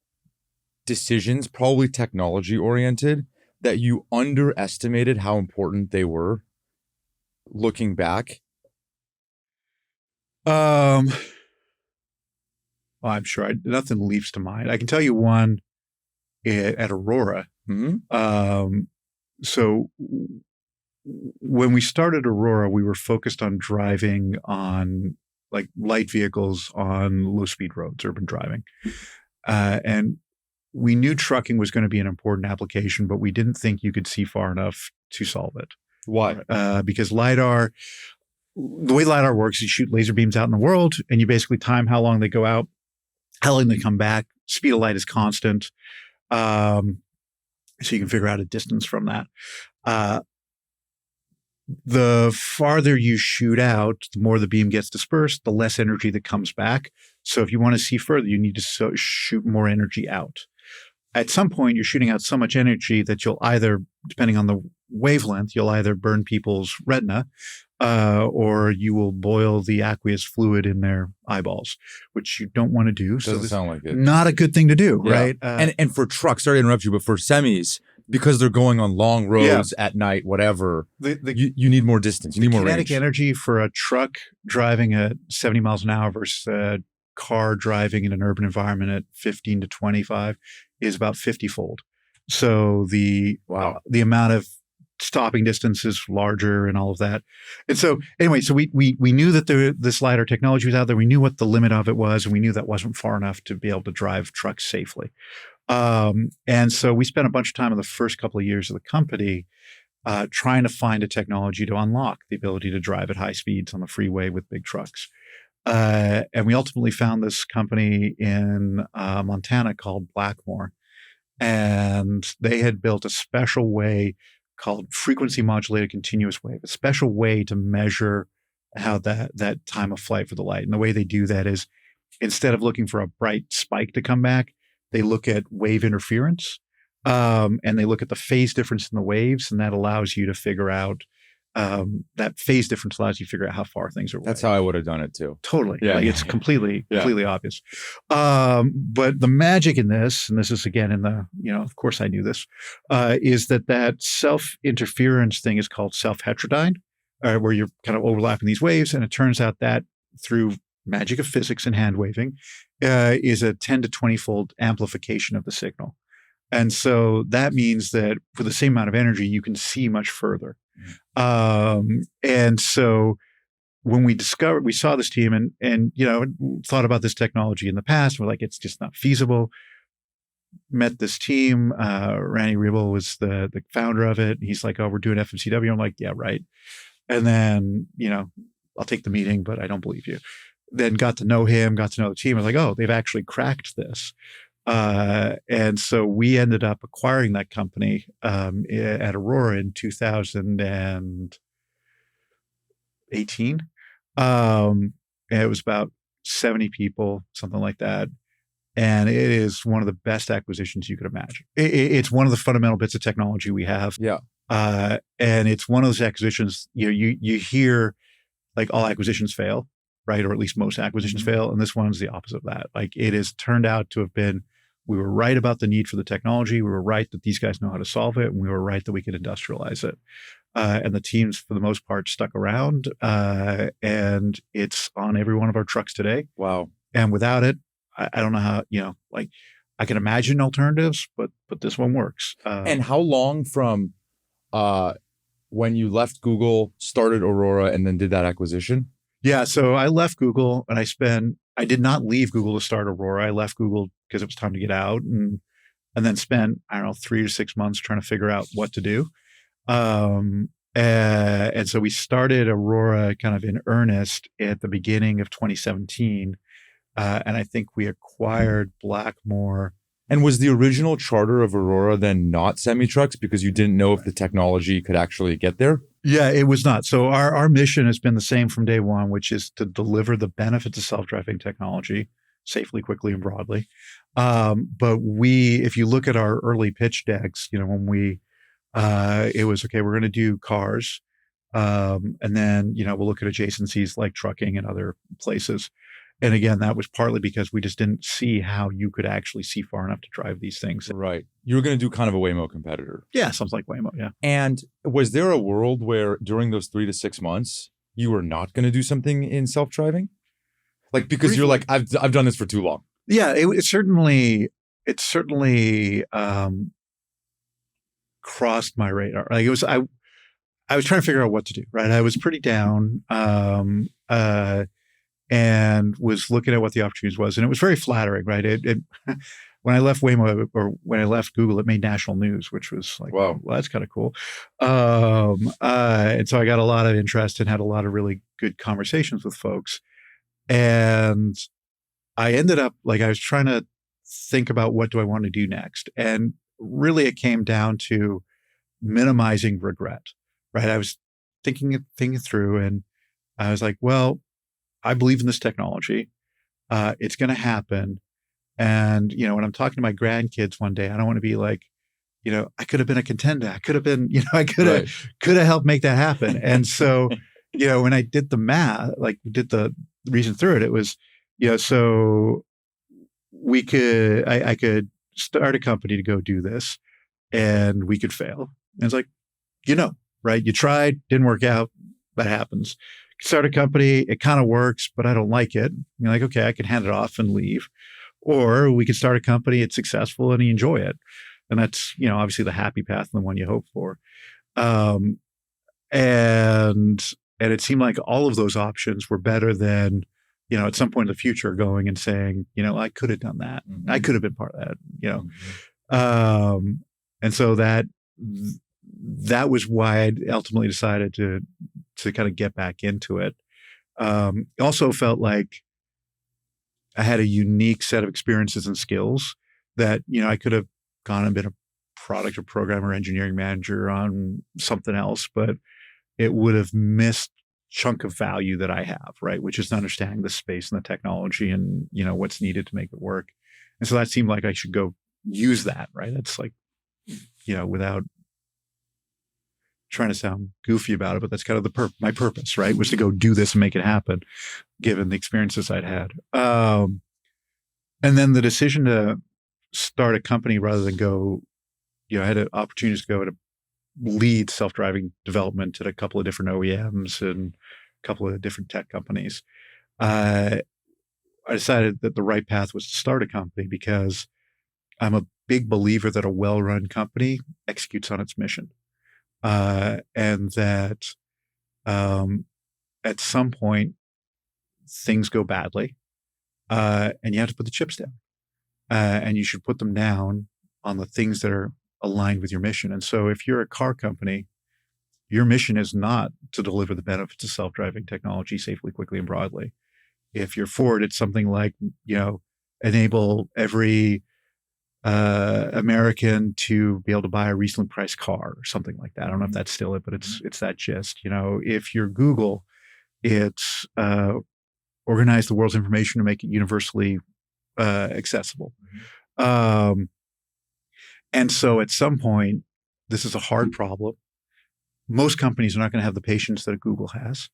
decisions, probably technology oriented, that you underestimated how important they were looking back? Well, I'm sure nothing leaps to mind. I can tell you one at Aurora. So when we started Aurora, we were focused on driving on light vehicles on low speed roads, urban driving. And we knew trucking was going to be an important application, but we didn't think you could see far enough to solve it. Why? Because LiDAR, the way LiDAR works, you shoot laser beams out in the world and you basically time how long they go out, how long they come back. Speed of light is constant. So you can figure out a distance from that. The farther you shoot out, the more the beam gets dispersed, the less energy that comes back. So if you want to see further, you need to shoot more energy out. At some point, you're shooting out so much energy that you'll either, depending on the wavelength, you'll either burn people's retina or you will boil the aqueous fluid in their eyeballs, which you don't want to do. Doesn't sound like it. Not a good thing to do, right? And for trucks, sorry to interrupt you, but for semis, because they're going on long roads at night, whatever, you need more distance. You need more kinetic range. energy for a truck driving at 70 miles an hour versus a car driving in an urban environment at 15 to 25 is about 50-fold. So the amount of stopping distance is larger and all of that. And so anyway, so we knew that this LiDAR technology was out there. We knew what the limit of it was, and we knew that wasn't far enough to be able to drive trucks safely. And so we spent a bunch of time in the first couple of years of the company trying to find a technology to unlock the ability to drive at high speeds on the freeway with big trucks. And we ultimately found this company in Montana called Blackmore. And they had built a special way called frequency modulated continuous wave, a special way to measure how that time of flight for the light. And the way they do that is instead of looking for a bright spike to come back, they look at wave interference and they look at the phase difference in the waves. And that allows you to figure out that phase difference allows you to figure out how far things are away. That's how I would have done it too. Totally. Yeah. Like it's completely obvious. But the magic in this, and this is again in the, of course I knew this, is that self-interference thing is called self-heterodyne, where you're kind of overlapping these waves. And it turns out that through magic of physics and hand waving is a 10 to 20-fold amplification of the signal. And so that means that for the same amount of energy, you can see much further. And so when we saw this team and thought about this technology in the past, we're like, it's just not feasible. Met this team. Randy Riebel was the founder of it. He's like, oh, we're doing FMCW. I'm like, yeah, right. And then, I'll take the meeting, but I don't believe you. Then got to know him, got to know the team. I was like, oh, they've actually cracked this. And so we ended up acquiring that company at Aurora in 2018. And it was about 70 people, something like that. And it is one of the best acquisitions you could imagine. It's one of the fundamental bits of technology we have. Yeah. And it's one of those acquisitions, you hear like all acquisitions fail, right? Or at least most acquisitions fail. And this one's the opposite of that. Like it has turned out to have been, we were right about the need for the technology. We were right that these guys know how to solve it. And we were right that we could industrialize it. And the teams, for the most part, stuck around. And it's on every one of our trucks today. Wow. And without it, I don't know how, I can imagine alternatives, but this one works. And how long from when you left Google, started Aurora, and then did that acquisition? Yeah. So I left Google and I did not leave Google to start Aurora. I left Google because it was time to get out and then spent, 3 to 6 months trying to figure out what to do. And so we started Aurora kind of in earnest at the beginning of 2017. And I think we acquired Blackmore. And was the original charter of Aurora then not semi-trucks because you didn't know if the technology could actually get there? Yeah, it was not. So our mission has been the same from day one, which is to deliver the benefits of self-driving technology safely, quickly, and broadly. But if you look at our early pitch decks, when it was, okay, we're going to do cars. And then, we'll look at adjacencies like trucking and other places. And again, that was partly because we just didn't see how you could actually see far enough to drive these things. Right. You were going to do kind of a Waymo competitor. Yeah, something like Waymo, yeah. And was there a world where during those 3 to 6 months, you were not going to do something in self-driving? Like, because briefly, you're like, I've done this for too long. Yeah, it certainly crossed my radar. Like I was trying to figure out what to do, right? I was pretty down. And was looking at what the opportunities was. And it was very flattering, right? when I left Waymo or when I left Google, it made national news, which was like, Wow. well, that's kind of cool. And so I got a lot of interest and had a lot of really good conversations with folks. And I ended up like, I was trying to think about what do I want to do next. And really it came down to minimizing regret, right? I was thinking it through and I was like, well, I believe in this technology. It's going to happen. And, when I'm talking to my grandkids one day, I don't want to be like, I could have been a contender. I could have been, I could have helped make that happen. And so, when I did the math, like did the reason through it, it was, so I could start a company to go do this and we could fail. And it's like, right? You tried, didn't work out. That happens. Start a company, it kind of works, but I don't like it. You're like, okay, I can hand it off and leave. Or we could start a company, it's successful and you enjoy it. And that's, obviously the happy path and the one you hope for. And it seemed like all of those options were better than, at some point in the future going and saying, I could have done that. Mm-hmm. I could have been part of that, Mm-hmm. And so that was why I ultimately decided to kind of get back into it. Also felt like I had a unique set of experiences and skills that, I could have gone and been a product or programmer, engineering manager on something else, but it would have missed chunk of value that I have, right? Which is understanding the space and the technology and, what's needed to make it work. And so that seemed like I should go use that, right? That's like, without trying to sound goofy about it, but that's kind of my purpose, right? Was to go do this and make it happen, given the experiences I'd had. And then the decision to start a company rather than go, I had opportunities to go to lead self-driving development at a couple of different OEMs and a couple of different tech companies. I decided that the right path was to start a company because I'm a big believer that a well-run company executes on its mission. And that at some point things go badly and you have to put the chips down. And you should put them down on the things that are aligned with your mission. And so if you're a car company, your mission is not to deliver the benefits of self-driving technology safely, quickly, and broadly. If you're Ford, it's something like, enable every American to be able to buy a reasonably priced car or something like that. I don't know if that's still it, but it's that gist. If you're Google, it's organize the world's information to make it universally accessible. And so at some point, this is a hard problem. Most companies are not going to have the patience that a Google has.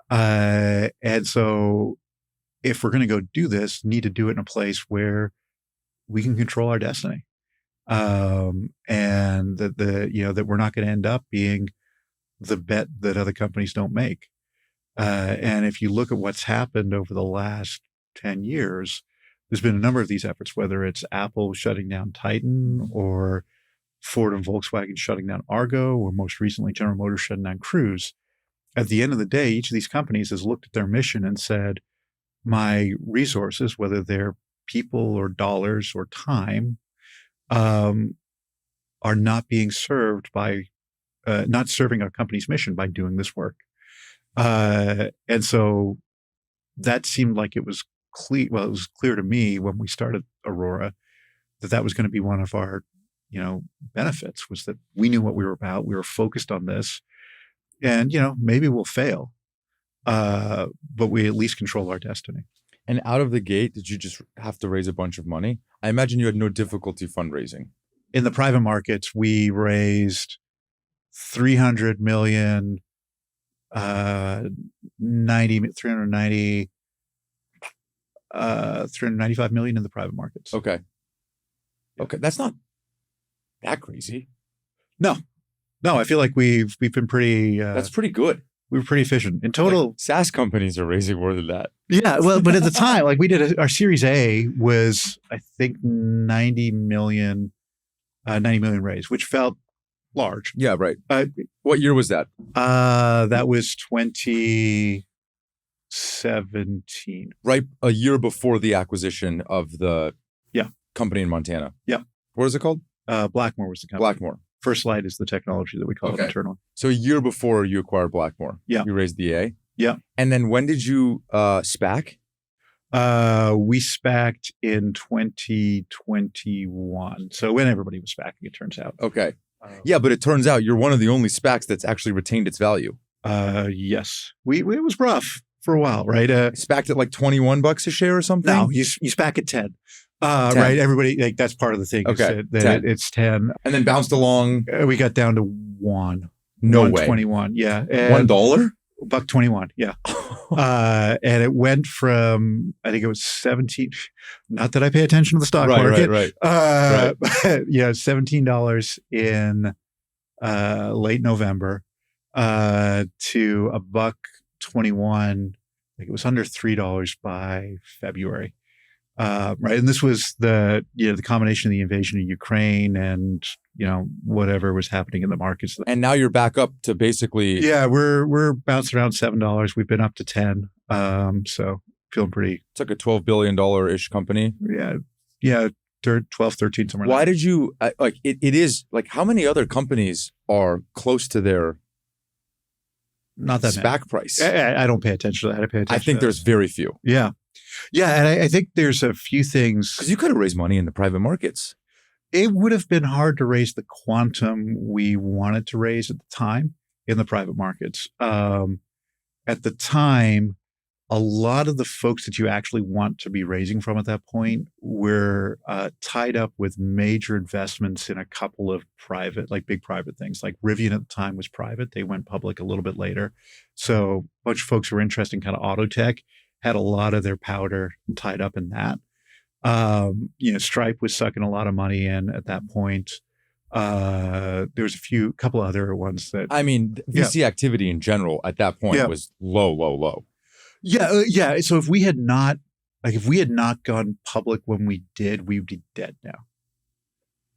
And so if we're going to go do this, need to do it in a place where we can control our destiny. And that that we're not going to end up being the bet that other companies don't make. And if you look at what's happened over the last 10 years, there's been a number of these efforts, whether it's Apple shutting down Titan or Ford and Volkswagen shutting down Argo, or most recently General Motors shutting down Cruise. At the end of the day, each of these companies has looked at their mission and said, my resources, whether they're people or dollars or time, are not being served by, not serving our company's mission by doing this work. And so that seemed like it was clear. Well, it was clear to me when we started Aurora that was going to be one of our, benefits, was that we knew what we were about. We were focused on this, and, maybe we'll fail, but we at least control our destiny. And out of the gate, did you just have to raise a bunch of money? I imagine you had no difficulty fundraising. In the private markets, we raised $300 million, 395 million in the private markets. Okay. Okay. That's not that crazy. No, I feel like we've been pretty, that's pretty good. We were pretty efficient in total. Like, SaaS companies are raising more than that. Yeah. Well, but at the time, like we did our Series A was, I think 90 million raised, which felt large. Yeah. Right. What year was that? That was 2017. Right. A year before the acquisition of the company in Montana. Yeah. What is it called? Blackmore was the company. Blackmore. First Light is the technology that we call it internally. So a year before you acquired Blackmore, Yeah. you raised the A. Yeah. And then when did you SPAC? We SPAC'd in 2021. So when everybody was SPACing, it turns out. Okay. Yeah, but it turns out you're one of the only SPACs that's actually retained its value. Yes. It was rough for a while, right? SPAC'd at like $21 a share or something? No, you SPAC at 10. 10. Right. Everybody, like, that's part of the thing. Okay. It's 10. And then bounced along. We got down to 1. No way. 21. Yeah. $1? $1.21. Yeah. And it went from, I think it was 17. Not that I pay attention to the stock market. Right. Yeah. $17 in late November to $1.21. I think it was under $3 by February. Right. And this was the combination of the invasion of Ukraine and, whatever was happening in the markets. And now you're back up to basically. Yeah, we're bouncing around $7. We've been up to 10. So feeling pretty. It's like a $12 billion-ish company. Yeah. 12, 13, somewhere. Why did you, it is, like, how many other companies are close to their not that SPAC many. Price? I don't pay attention to that. I think there's very few. Yeah. Yeah. And I think there's a few things. Because you could have raised money in the private markets. It would have been hard to raise the quantum we wanted to raise at the time in the private markets. At the time, a lot of the folks that you actually want to be raising from at that point were tied up with major investments in a couple of big private things. Like Rivian at the time was private. They went public a little bit later. So a bunch of folks who were interested in kind of auto tech had a lot of their powder tied up in that. Stripe was sucking a lot of money in at that point. There was a couple other ones that. I mean, VC activity in general at that point was low. Yeah. So if we had not gone public when we did, we would be dead now.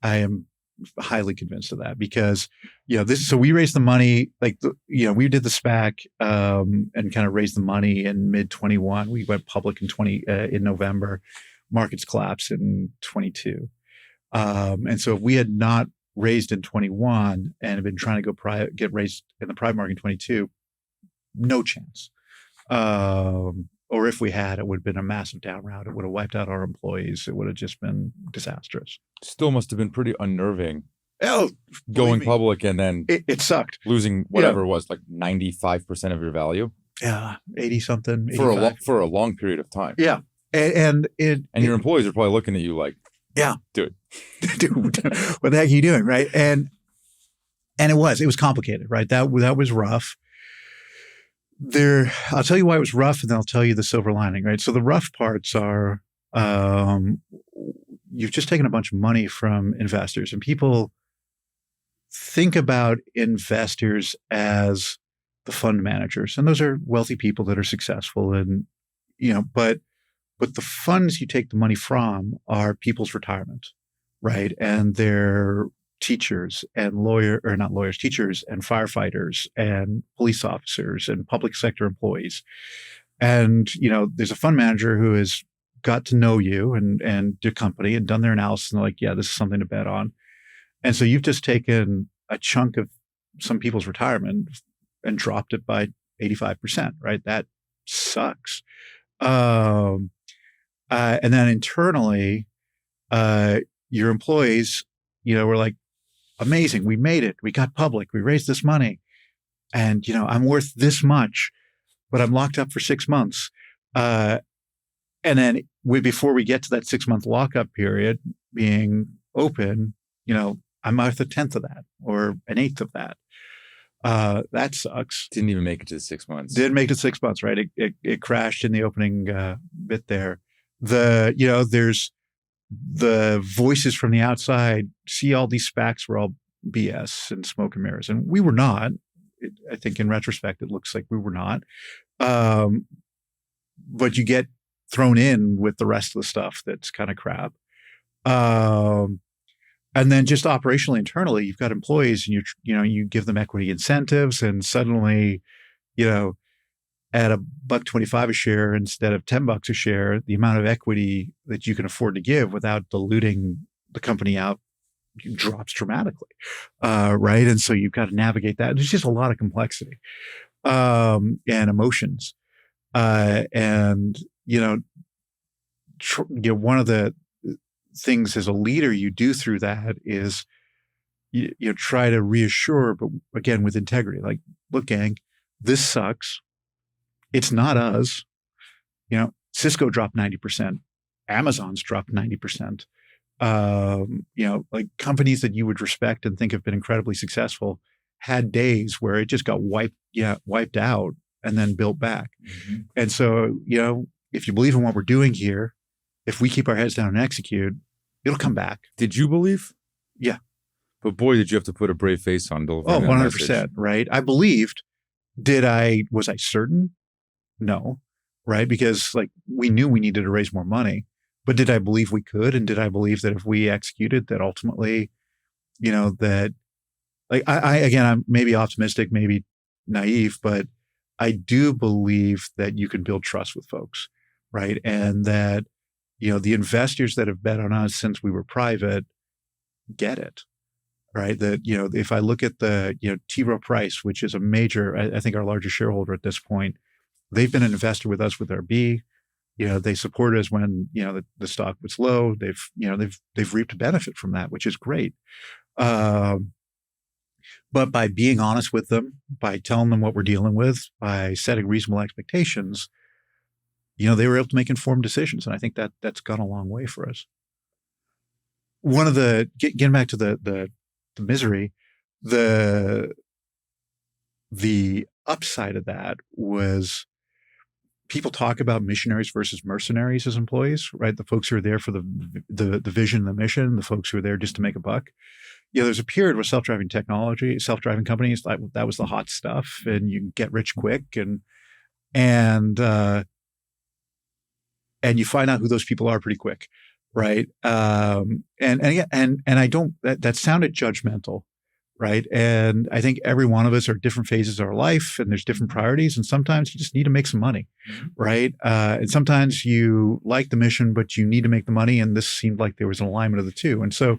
I am highly convinced of that because, so we raised the money, we did the SPAC, and kind of raised the money in mid 21. We went public in November. Markets collapsed in 22. And so if we had not raised in 21 and have been trying to get raised in the private market in 22, no chance. Or if we had, it would have been a massive down round. It would have wiped out our employees. It would have just been disastrous. Still must have been pretty unnerving. Oh, going public and then it sucked. Losing whatever it was, like 95% of your value. Yeah, 80 something for a long period of time. Yeah, and your employees are probably looking at you like, yeah, dude, what the heck are you doing, right? And it was complicated, right? That was rough. I'll tell you why it was rough, and then I'll tell you the silver lining, right? So the rough parts are you've just taken a bunch of money from investors, and people think about investors as the fund managers, and those are wealthy people that are successful, and but the funds you take the money from are people's retirement, right? And they're teachers and teachers and firefighters and police officers and public sector employees. And, there's a fund manager who has got to know you and your company and done their analysis and they're like, yeah, this is something to bet on. And so you've just taken a chunk of some people's retirement and dropped it by 85%, right? That sucks. And then internally, your employees, were like, amazing, we made it. We got public. We raised this money. And, I'm worth this much, but I'm locked up for 6 months. And then before we get to that 6-month lockup period being open, I'm worth 1/10 of that or 1/8 of that. That sucks. Didn't even make it to 6 months. Didn't make it to 6 months, right? It crashed in the opening bit there. There's the voices from the outside see all these SPACs were all BS and smoke and mirrors. And we were not. I think in retrospect, it looks like we were not. But you get thrown in with the rest of the stuff that's kind of crap. And then just operationally, internally, you've got employees and you give them equity incentives and suddenly, at $1.25 a share instead of $10 a share, the amount of equity that you can afford to give without diluting the company out drops dramatically, right? And so you've got to navigate that. There's just a lot of complexity and emotions, and one of the things as a leader you do through that is you try to reassure, but again with integrity. Like, look, gang, this sucks. It's not us. Cisco dropped 90%. Amazon's dropped 90%. Like companies that you would respect and think have been incredibly successful had days where it just got wiped out and then built back. Mm-hmm. And so, if you believe in what we're doing here, if we keep our heads down and execute, it'll come back. Did you believe? Yeah. But boy, did you have to put a brave face on delivering that 100%, message. Right? I believed. Was I certain? No. Right? Because we knew we needed to raise more money. But did I believe we could? And did I believe that if we executed, that ultimately, that I'm maybe optimistic, maybe naive, but I do believe that you can build trust with folks, right? And that, the investors that have bet on us since we were private get it, right? That, if I look at the, T. Rowe Price, which is a major, I think our largest shareholder at this point, they've been an investor with us with our B. They supported us when, the stock was low. They've reaped a benefit from that, which is great. But by being honest with them, by telling them what we're dealing with, by setting reasonable expectations, they were able to make informed decisions. And I think that's gone a long way for us. One of getting back to the misery, the upside of that was, people talk about missionaries versus mercenaries as employees, right? The folks who are there for the vision, the mission, the folks who are there just to make a buck. There's a period where self-driving companies, that was the hot stuff, and you can get rich quick, and you find out who those people are pretty quick, right? And I don't. That sounded judgmental. Right. And I think every one of us are different phases of our life, and there's different priorities. And sometimes you just need to make some money. Mm-hmm. Right. And sometimes you like the mission, but you need to make the money. And this seemed like there was an alignment of the two. And so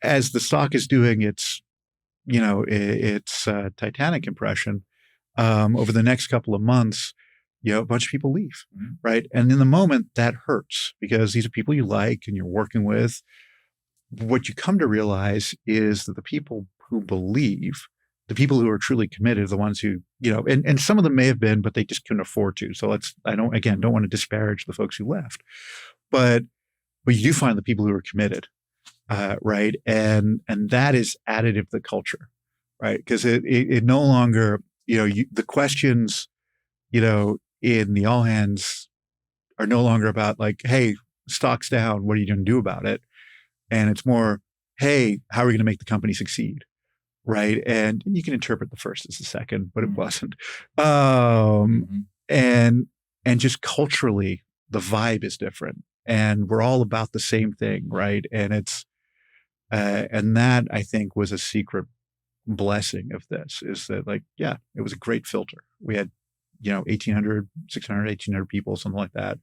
as the stock is doing its Titanic impression, over the next couple of months, a bunch of people leave. Mm-hmm. Right. And in the moment that hurts, because these are people you like and you're working with. What you come to realize is that the people who believe, the people who are truly committed, are the ones who, and some of them may have been, but they just couldn't afford to. So I don't want to disparage the folks who left, but you do find the people who are committed, right? And that is additive to the culture, right? Because it no longer, the questions, in the all hands are no longer about hey, stock's down, what are you going to do about it? And it's more, hey, how are we going to make the company succeed, right? And you can interpret the first as the second, but it wasn't. And just culturally, the vibe is different, and we're all about the same thing, right? And it's and that, I think, was a secret blessing of this, is that it was a great filter. We had 1,800 people, something like that.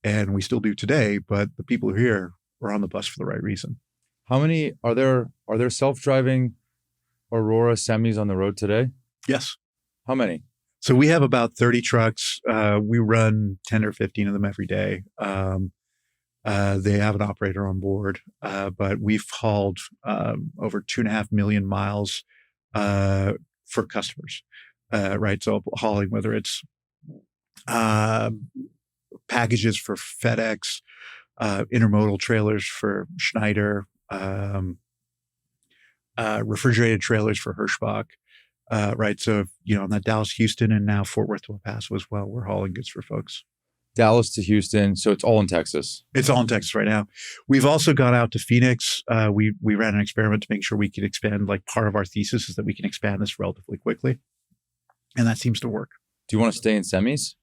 And we still do today, but the people who are here are on the bus for the right reason. How many are there self-driving Aurora semis on the road today? Yes. How many? So we have about 30 trucks. We run 10 or 15 of them every day. They have an operator on board, but we've hauled over 2.5 million miles for customers, right? So hauling, whether it's packages for FedEx, intermodal trailers for Schneider, refrigerated trailers for Hirschbach, right? So, on that Dallas, Houston, and now Fort Worth to El Paso as well, we're hauling goods for folks. Dallas to Houston. So it's all in Texas. It's all in Texas right now. We've also gone out to Phoenix. We ran an experiment to make sure we could expand. Part of our thesis is that we can expand this relatively quickly. And that seems to work. Do you want to stay in semis?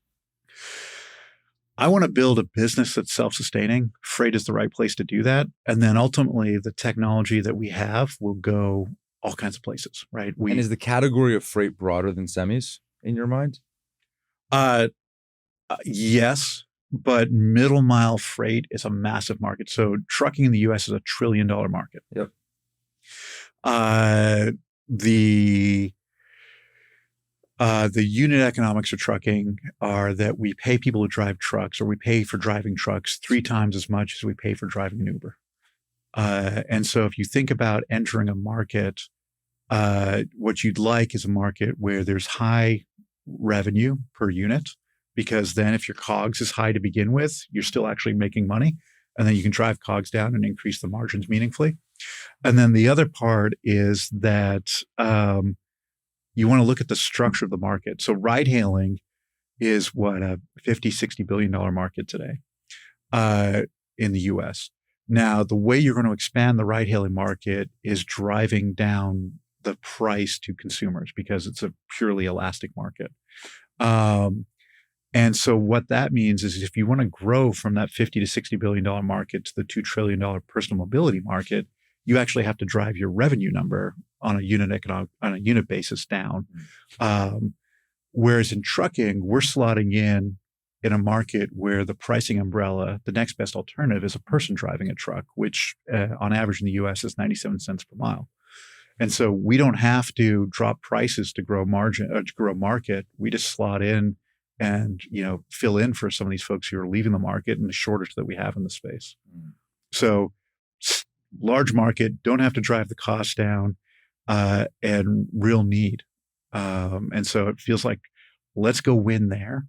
I want to build a business that's self-sustaining. Freight is the right place to do that. And then ultimately the technology that we have will go all kinds of places, right? And is the category of freight broader than semis in your mind? Yes, but middle mile freight is a massive market. So trucking in the US is $1 trillion market. Yep. The unit economics of trucking are that we pay people to drive trucks, or we pay for driving trucks 3 times as much as we pay for driving an Uber. And so if you think about entering a market, what you'd like is a market where there's high revenue per unit, because then if your COGS is high to begin with, you're still actually making money. And then you can drive COGS down and increase the margins meaningfully. And then the other part is that you want to look at the structure of the market. So ride hailing is what, a $50-60 billion market today in the US. Now, the way you're going to expand the ride hailing market is driving down the price to consumers, because it's a purely elastic market. And so what that means is, if you want to grow from that $50-60 billion market to the $2 trillion personal mobility market, you actually have to drive your revenue number on a unit basis down. Whereas in trucking, we're slotting in a market where the pricing umbrella, the next best alternative, is a person driving a truck, which on average in the US is 97 cents per mile. And so we don't have to drop prices to grow margin or to grow market. We just slot in and, fill in for some of these folks who are leaving the market and the shortage that we have in the space. So large market, don't have to drive the cost down, and real need. And so it feels like, let's go win there.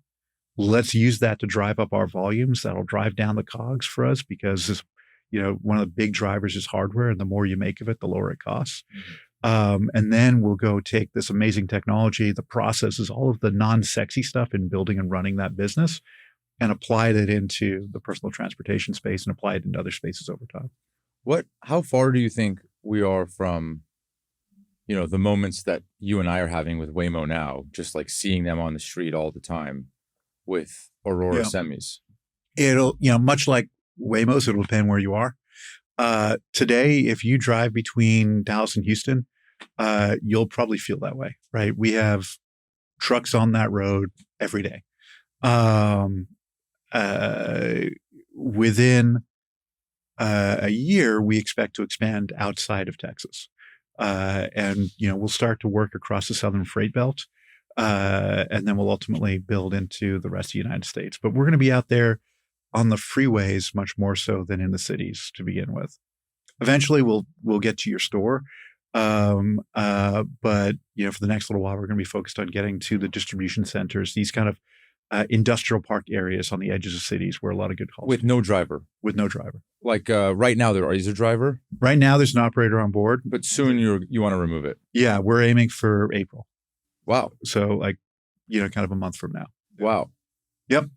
Let's use that to drive up our volumes. That'll drive down the COGS for us, because one of the big drivers is hardware, and the more you make of it, the lower it costs. And then we'll go take this amazing technology, the processes, all of the non-sexy stuff in building and running that business, and apply it into the personal transportation space and apply it into other spaces over time. How far do you think we are from, the moments that you and I are having with Waymo now, just like seeing them on the street all the time with Aurora semis? It'll, much like Waymo's, it'll depend where you are. Today, if you drive between Dallas and Houston, you'll probably feel that way, right? We have trucks on that road every day. Within a year, we expect to expand outside of Texas. And we'll start to work across the Southern Freight Belt, and then we'll ultimately build into the rest of the United States. But we're going to be out there on the freeways much more so than in the cities to begin with. Eventually, we'll get to your store, but for the next little while, we're going to be focused on getting to the distribution centers, these kind of industrial park areas on the edges of cities where a lot of good calls. With no driver. With no driver. Like right now, there is a driver. Right now, there's an operator on board, but soon you want to remove it. Yeah, we're aiming for April. Wow. So kind of a month from now. Wow. Yep.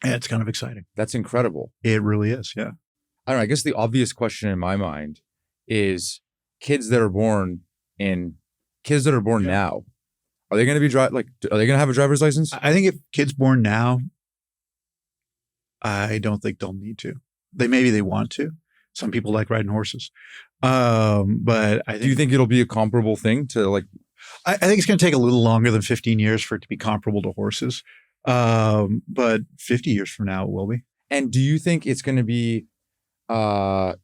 Yeah, it's kind of exciting. That's incredible. It really is. Yeah. I don't know. I guess the obvious question in my mind is kids that are born now, are they going to be are they going to have a driver's license? I think if kids born now, I don't think they'll need to. Maybe they want to. Some people like riding horses. But I think, do you think it'll be a comparable thing to I think it's going to take a little longer than 15 years for it to be comparable to horses. But 50 years from now, it will be. And do you think it's going to be, do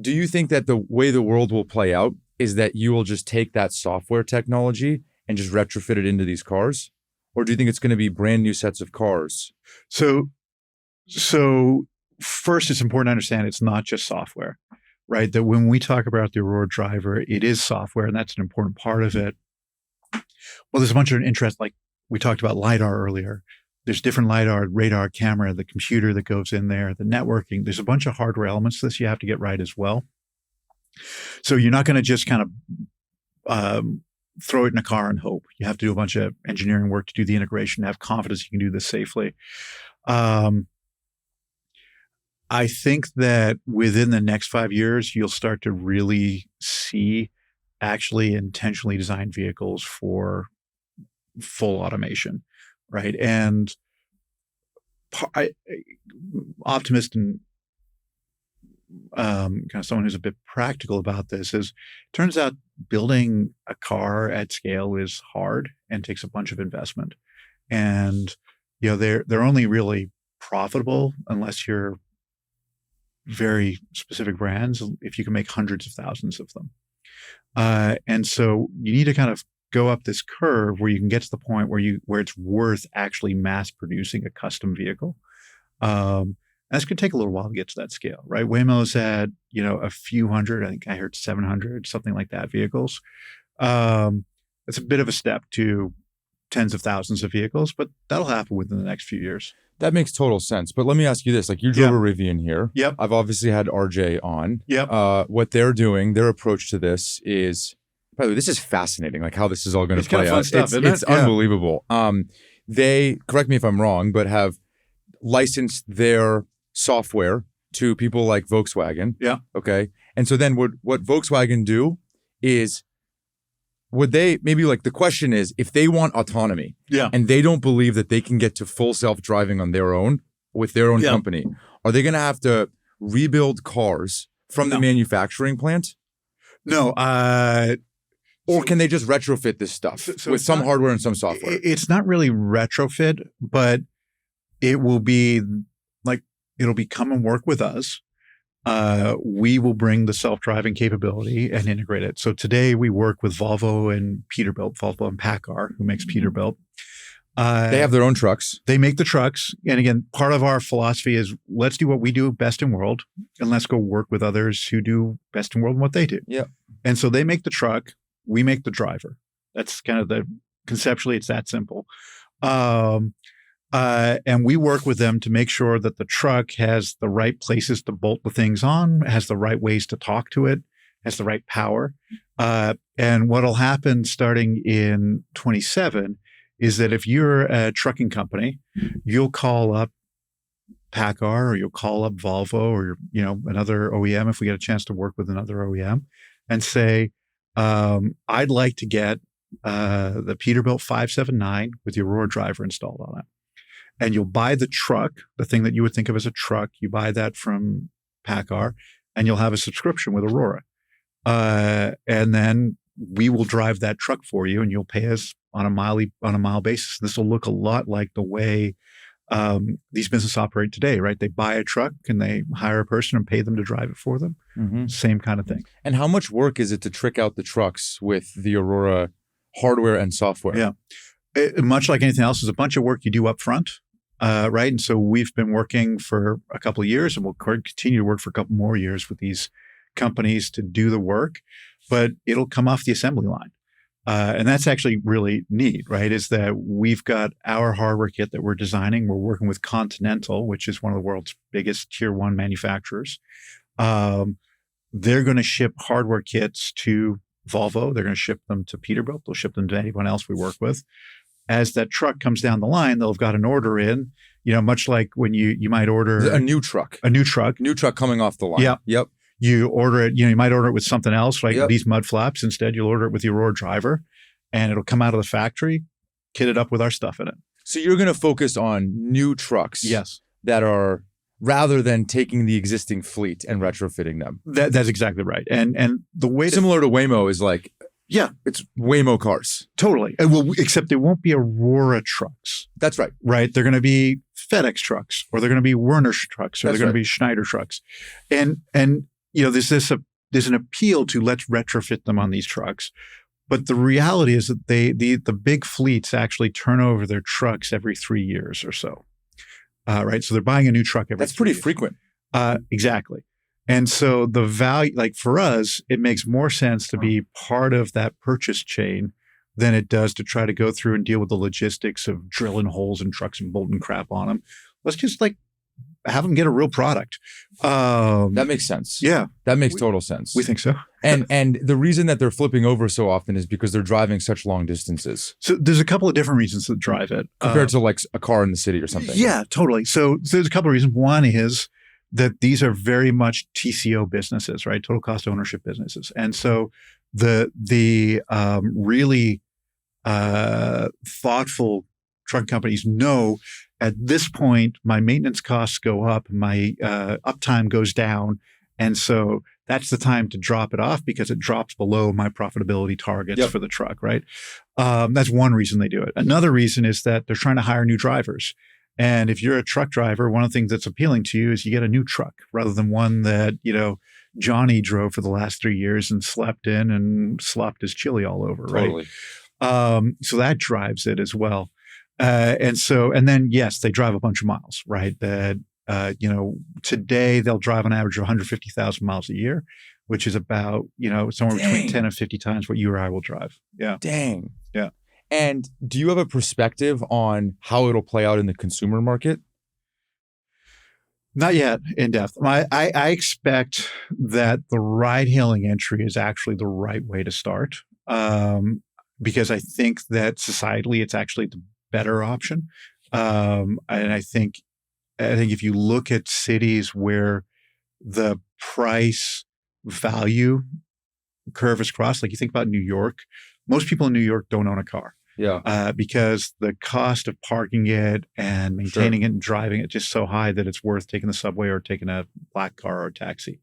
you think that the way the world will play out is that you will just take that software technology and just retrofit it into these cars? Or do you think it's going to be brand new sets of cars? So first, it's important to understand it's not just software, right? That when we talk about the Aurora driver, it is software, and that's an important part of it. Well, there's a bunch of interest, like we talked about LiDAR earlier. There's different LiDAR, radar, camera, the computer that goes in there, the networking. There's a bunch of hardware elements to this you have to get right as well. So you're not going to just kind of throw it in a car and hope. You have to do a bunch of engineering work to do the integration, have confidence you can do this safely. I think that within the next 5 years, you'll start to really see actually intentionally designed vehicles for full automation, right? And optimist and kind of someone who's a bit practical about this, is turns out building a car at scale is hard and takes a bunch of investment. And, they're only really profitable unless you're very specific brands, if you can make hundreds of thousands of them. And so you need to kind of go up this curve where you can get to the point where it's worth actually mass producing a custom vehicle. That's going to take a little while to get to that scale, right? Waymo's had, a few hundred, I think I heard 700, something like that, vehicles. It's a bit of a step to tens of thousands of vehicles, but that'll happen within the next few years. That makes total sense. But let me ask you this, like you drove a Rivian here. Yep. I've obviously had RJ on. Yep. What they're doing, their approach to this is, by the way, this is fascinating, like how this is all going to play out. It's unbelievable. They, correct me if I'm wrong, but have licensed their software to people like Volkswagen. Yeah. Okay. And so then what Volkswagen do is, would they, maybe like the question is, if they want autonomy and they don't believe that they can get to full self-driving on their own with their own company, are they going to have to rebuild cars from the manufacturing plant? No. Or can they just retrofit this stuff with some hardware and some software? It's not really retrofit, but it will be like, it'll be come and work with us. We will bring the self-driving capability and integrate it. So today we work with Volvo and Peterbilt, Volvo and PACCAR, who makes Peterbilt. They have their own trucks. They make the trucks. And again, part of our philosophy is let's do what we do best in world and let's go work with others who do best in world in what they do. Yeah. And so they make the truck, we make the driver. That's kind of conceptually, it's that simple. And we work with them to make sure that the truck has the right places to bolt the things on, has the right ways to talk to it, has the right power. And what'll happen starting in 27 is that if you're a trucking company, you'll call up PACCAR or you'll call up Volvo or, another OEM, if we get a chance to work with another OEM, and say, I'd like to get the Peterbilt 579 with the Aurora driver installed on it. And you'll buy the truck, the thing that you would think of as a truck, you buy that from PACCAR, and you'll have a subscription with Aurora. And then we will drive that truck for you, and you'll pay us on a mile basis. This will look a lot like the way these businesses operate today, right? They buy a truck and they hire a person and pay them to drive it for them. Mm-hmm. Same kind of thing. And how much work is it to trick out the trucks with the Aurora hardware and software? Yeah. Much like anything else, there's a bunch of work you do up front, right? And so we've been working for a couple of years and we'll continue to work for a couple more years with these companies to do the work, but it'll come off the assembly line. And that's actually really neat, right? Is that we've got our hardware kit that we're designing. We're working with Continental, which is one of the world's biggest tier 1 manufacturers. They're going to ship hardware kits to Volvo. They're going to ship them to Peterbilt. They'll ship them to anyone else we work with. As that truck comes down the line, they'll have got an order in, much like when you might order a new truck coming off the line. Yep. You order it, you might order it with something else, like these mud flaps. Instead, you'll order it with the Aurora driver and it'll come out of the factory, kitted up with our stuff in it. So you're going to focus on new trucks. Yes. That are, rather than taking the existing fleet and retrofitting them. That's exactly right. And the way similar to Waymo is like, it's Waymo cars. Totally. Well, except they won't be Aurora trucks. That's right. Right. They're going to be FedEx trucks, or they're going to be Werner trucks, or they're going to be Schneider trucks. And there's an appeal to let's retrofit them on these trucks. But the reality is that the big fleets actually turn over their trucks every 3 years or so. Right. So they're buying a new truck every 3 years. That's pretty frequent. Exactly. And so the value, like for us, it makes more sense to be part of that purchase chain than it does to try to go through and deal with the logistics of drilling holes in trucks and bolting crap on them. Let's just have them get a real product. That makes sense. Yeah. That makes total sense. We think so. And the reason that they're flipping over so often is because they're driving such long distances. So there's a couple of different reasons to drive it. Compared to like a car in the city or something. Yeah, totally. So there's a couple of reasons. One is that these are very much TCO businesses, right? Total cost of ownership businesses. And so the really thoughtful truck companies know at this point, my maintenance costs go up, my uptime goes down, And so that's the time to drop it off because it drops below my profitability targets for the truck, right? That's one reason they do it. Another reason is that they're trying to hire new drivers. And if you're a truck driver, one of the things that's appealing to you is you get a new truck rather than one that, Johnny drove for the last 3 years and slept in and slopped his chili all over, Totally. right? So that drives it as well. And then, yes, they drive a bunch of miles, right? That, today they'll drive on average 150,000 miles a year, which is about, somewhere between 10 and 50 times what you or I will drive. Yeah. Dang. Yeah. And do you have a perspective on how it'll play out in the consumer market? Not yet in depth. I expect that the ride hailing entry is actually the right way to start because I think that societally it's actually the better option. And I think if you look at cities where the price value curve is crossed, like you think about New York, most people in New York don't own a car. Yeah. Because the cost of parking it and maintaining it and driving it is just so high that it's worth taking the subway or taking a black car or a taxi.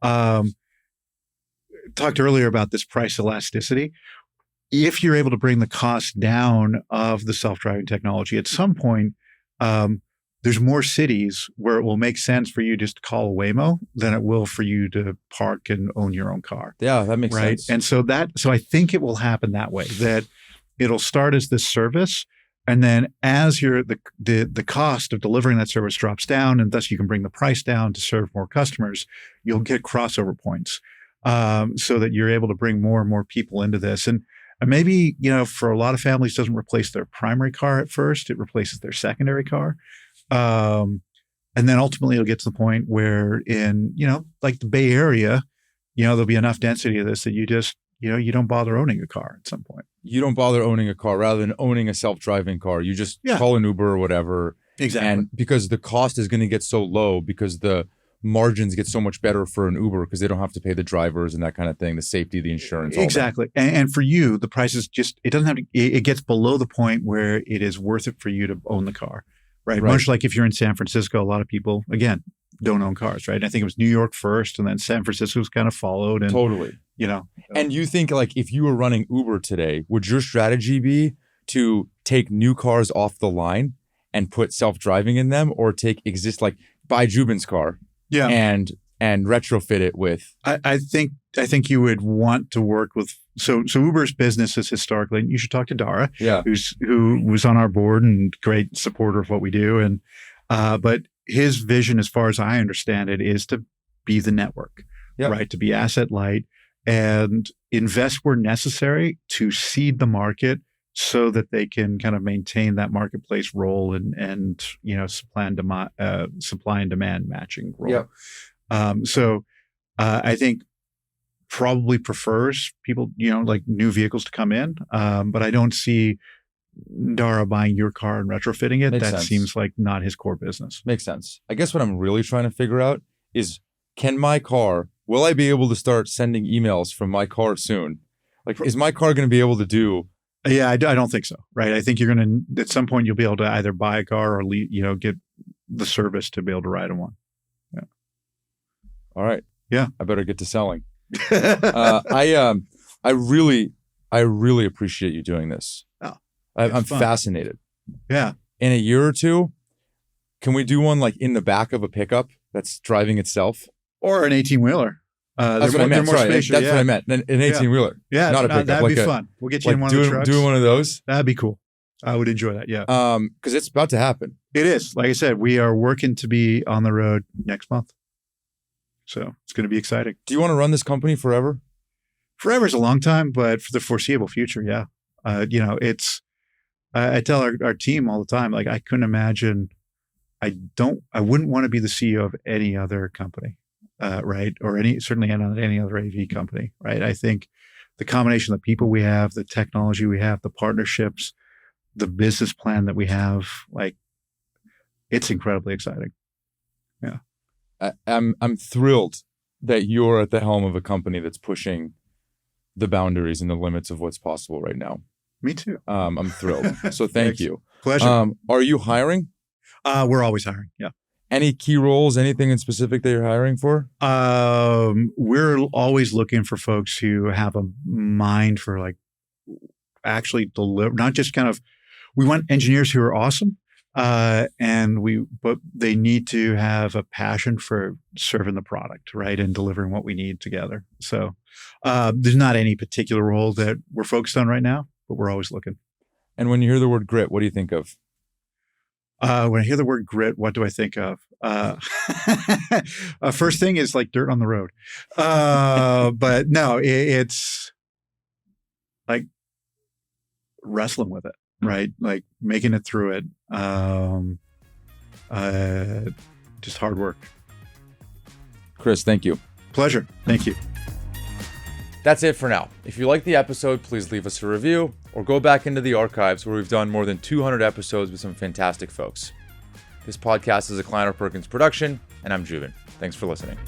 Talked earlier about this price elasticity. If you're able to bring the cost down of the self-driving technology, at some point, there's more cities where it will make sense for you just to call a Waymo than it will for you to park and own your own car. Yeah, that makes sense. And so I think it will happen that way, that it'll start as this service. And then as the cost of delivering that service drops down, and thus you can bring the price down to serve more customers, you'll get crossover points so that you're able to bring more and more people into this. And maybe, for a lot of families, it doesn't replace their primary car at first. It replaces their secondary car. And then ultimately it'll get to the point where in, like the Bay Area, there'll be enough density of this that you just, you don't bother owning a car at some point. You don't bother owning a car rather than owning a self-driving car. You just call an Uber or whatever. Exactly. And because the cost is going to get so low because the margins get so much better for an Uber because they don't have to pay the drivers and that kind of thing, the safety, the insurance. Exactly. And for you, the price is it doesn't have to, it gets below the point where it is worth it for you to own the car. Right. Much like if you're in San Francisco, a lot of people, again, don't own cars, right? I think it was New York first and then San Francisco's kind of followed. And, totally. And you think like if you were running Uber today, would your strategy be to take new cars off the line and put self-driving in them or buy Jubin's car and retrofit it with? I think you would want to work with, so Uber's business is historically, and you should talk to Dara, who was on our board and great supporter of what we do. And, but his vision, as far as I understand it, is to be the network, right? To be asset light and invest where necessary to seed the market so that they can kind of maintain that marketplace role and supply and demand matching role. So I think probably prefers people, like new vehicles to come in. But I don't see Dara buying your car and retrofitting it. That seems like not his core business. Makes sense. I guess what I'm really trying to figure out is, will I be able to start sending emails from my car soon? Like, is my car going to be able to do? Yeah, I don't think so. Right. I think you're going to, at some point, you'll be able to either buy a car or, get the service to be able to ride in one. Yeah. All right. Yeah. I better get to selling. I really appreciate you doing this. Oh, I'm fascinated. Yeah. In a year or two, can we do one like in the back of a pickup that's driving itself? Or an 18-wheeler. That's what I meant. Sorry, that's what I meant. An 18-wheeler. Yeah. Not a pickup. That'd be fun. We'll get you in one of the trucks. Doing one of those. That'd be cool. I would enjoy that. Yeah. Because it's about to happen. It is. Like I said, we are working to be on the road next month. So it's going to be exciting. Do you want to run this company forever? Forever is a long time, but for the foreseeable future, yeah. It's, I tell our team all the time, like I couldn't imagine, I wouldn't want to be the CEO of any other company, right? Or certainly any other AV company, right? I think the combination of the people we have, the technology we have, the partnerships, the business plan that we have, like it's incredibly exciting. Yeah. I'm thrilled that you're at the helm of a company that's pushing the boundaries and the limits of what's possible right now. Me too. I'm thrilled. So thank you. Pleasure. Are you hiring? We're always hiring. Yeah. Any key roles, anything in specific that you're hiring for? We're always looking for folks who have a mind for like actually deliver, not just kind of, we want engineers who are awesome. But they need to have a passion for serving the product, right? And delivering what we need together. So, there's not any particular role that we're focused on right now, but we're always looking. And when you hear the word grit, what do you think of? When I hear the word grit, what do I think of? First thing is like dirt on the road. But no, it's like wrestling with it, right? Like making it through it. Just hard work. Chris, thank you. Pleasure. Thank you. That's it for now. If you liked the episode, please leave us a review or go back into the archives where we've done more than 200 episodes with some fantastic folks. This podcast is a Kleiner Perkins production, and I'm Juven. Thanks for listening.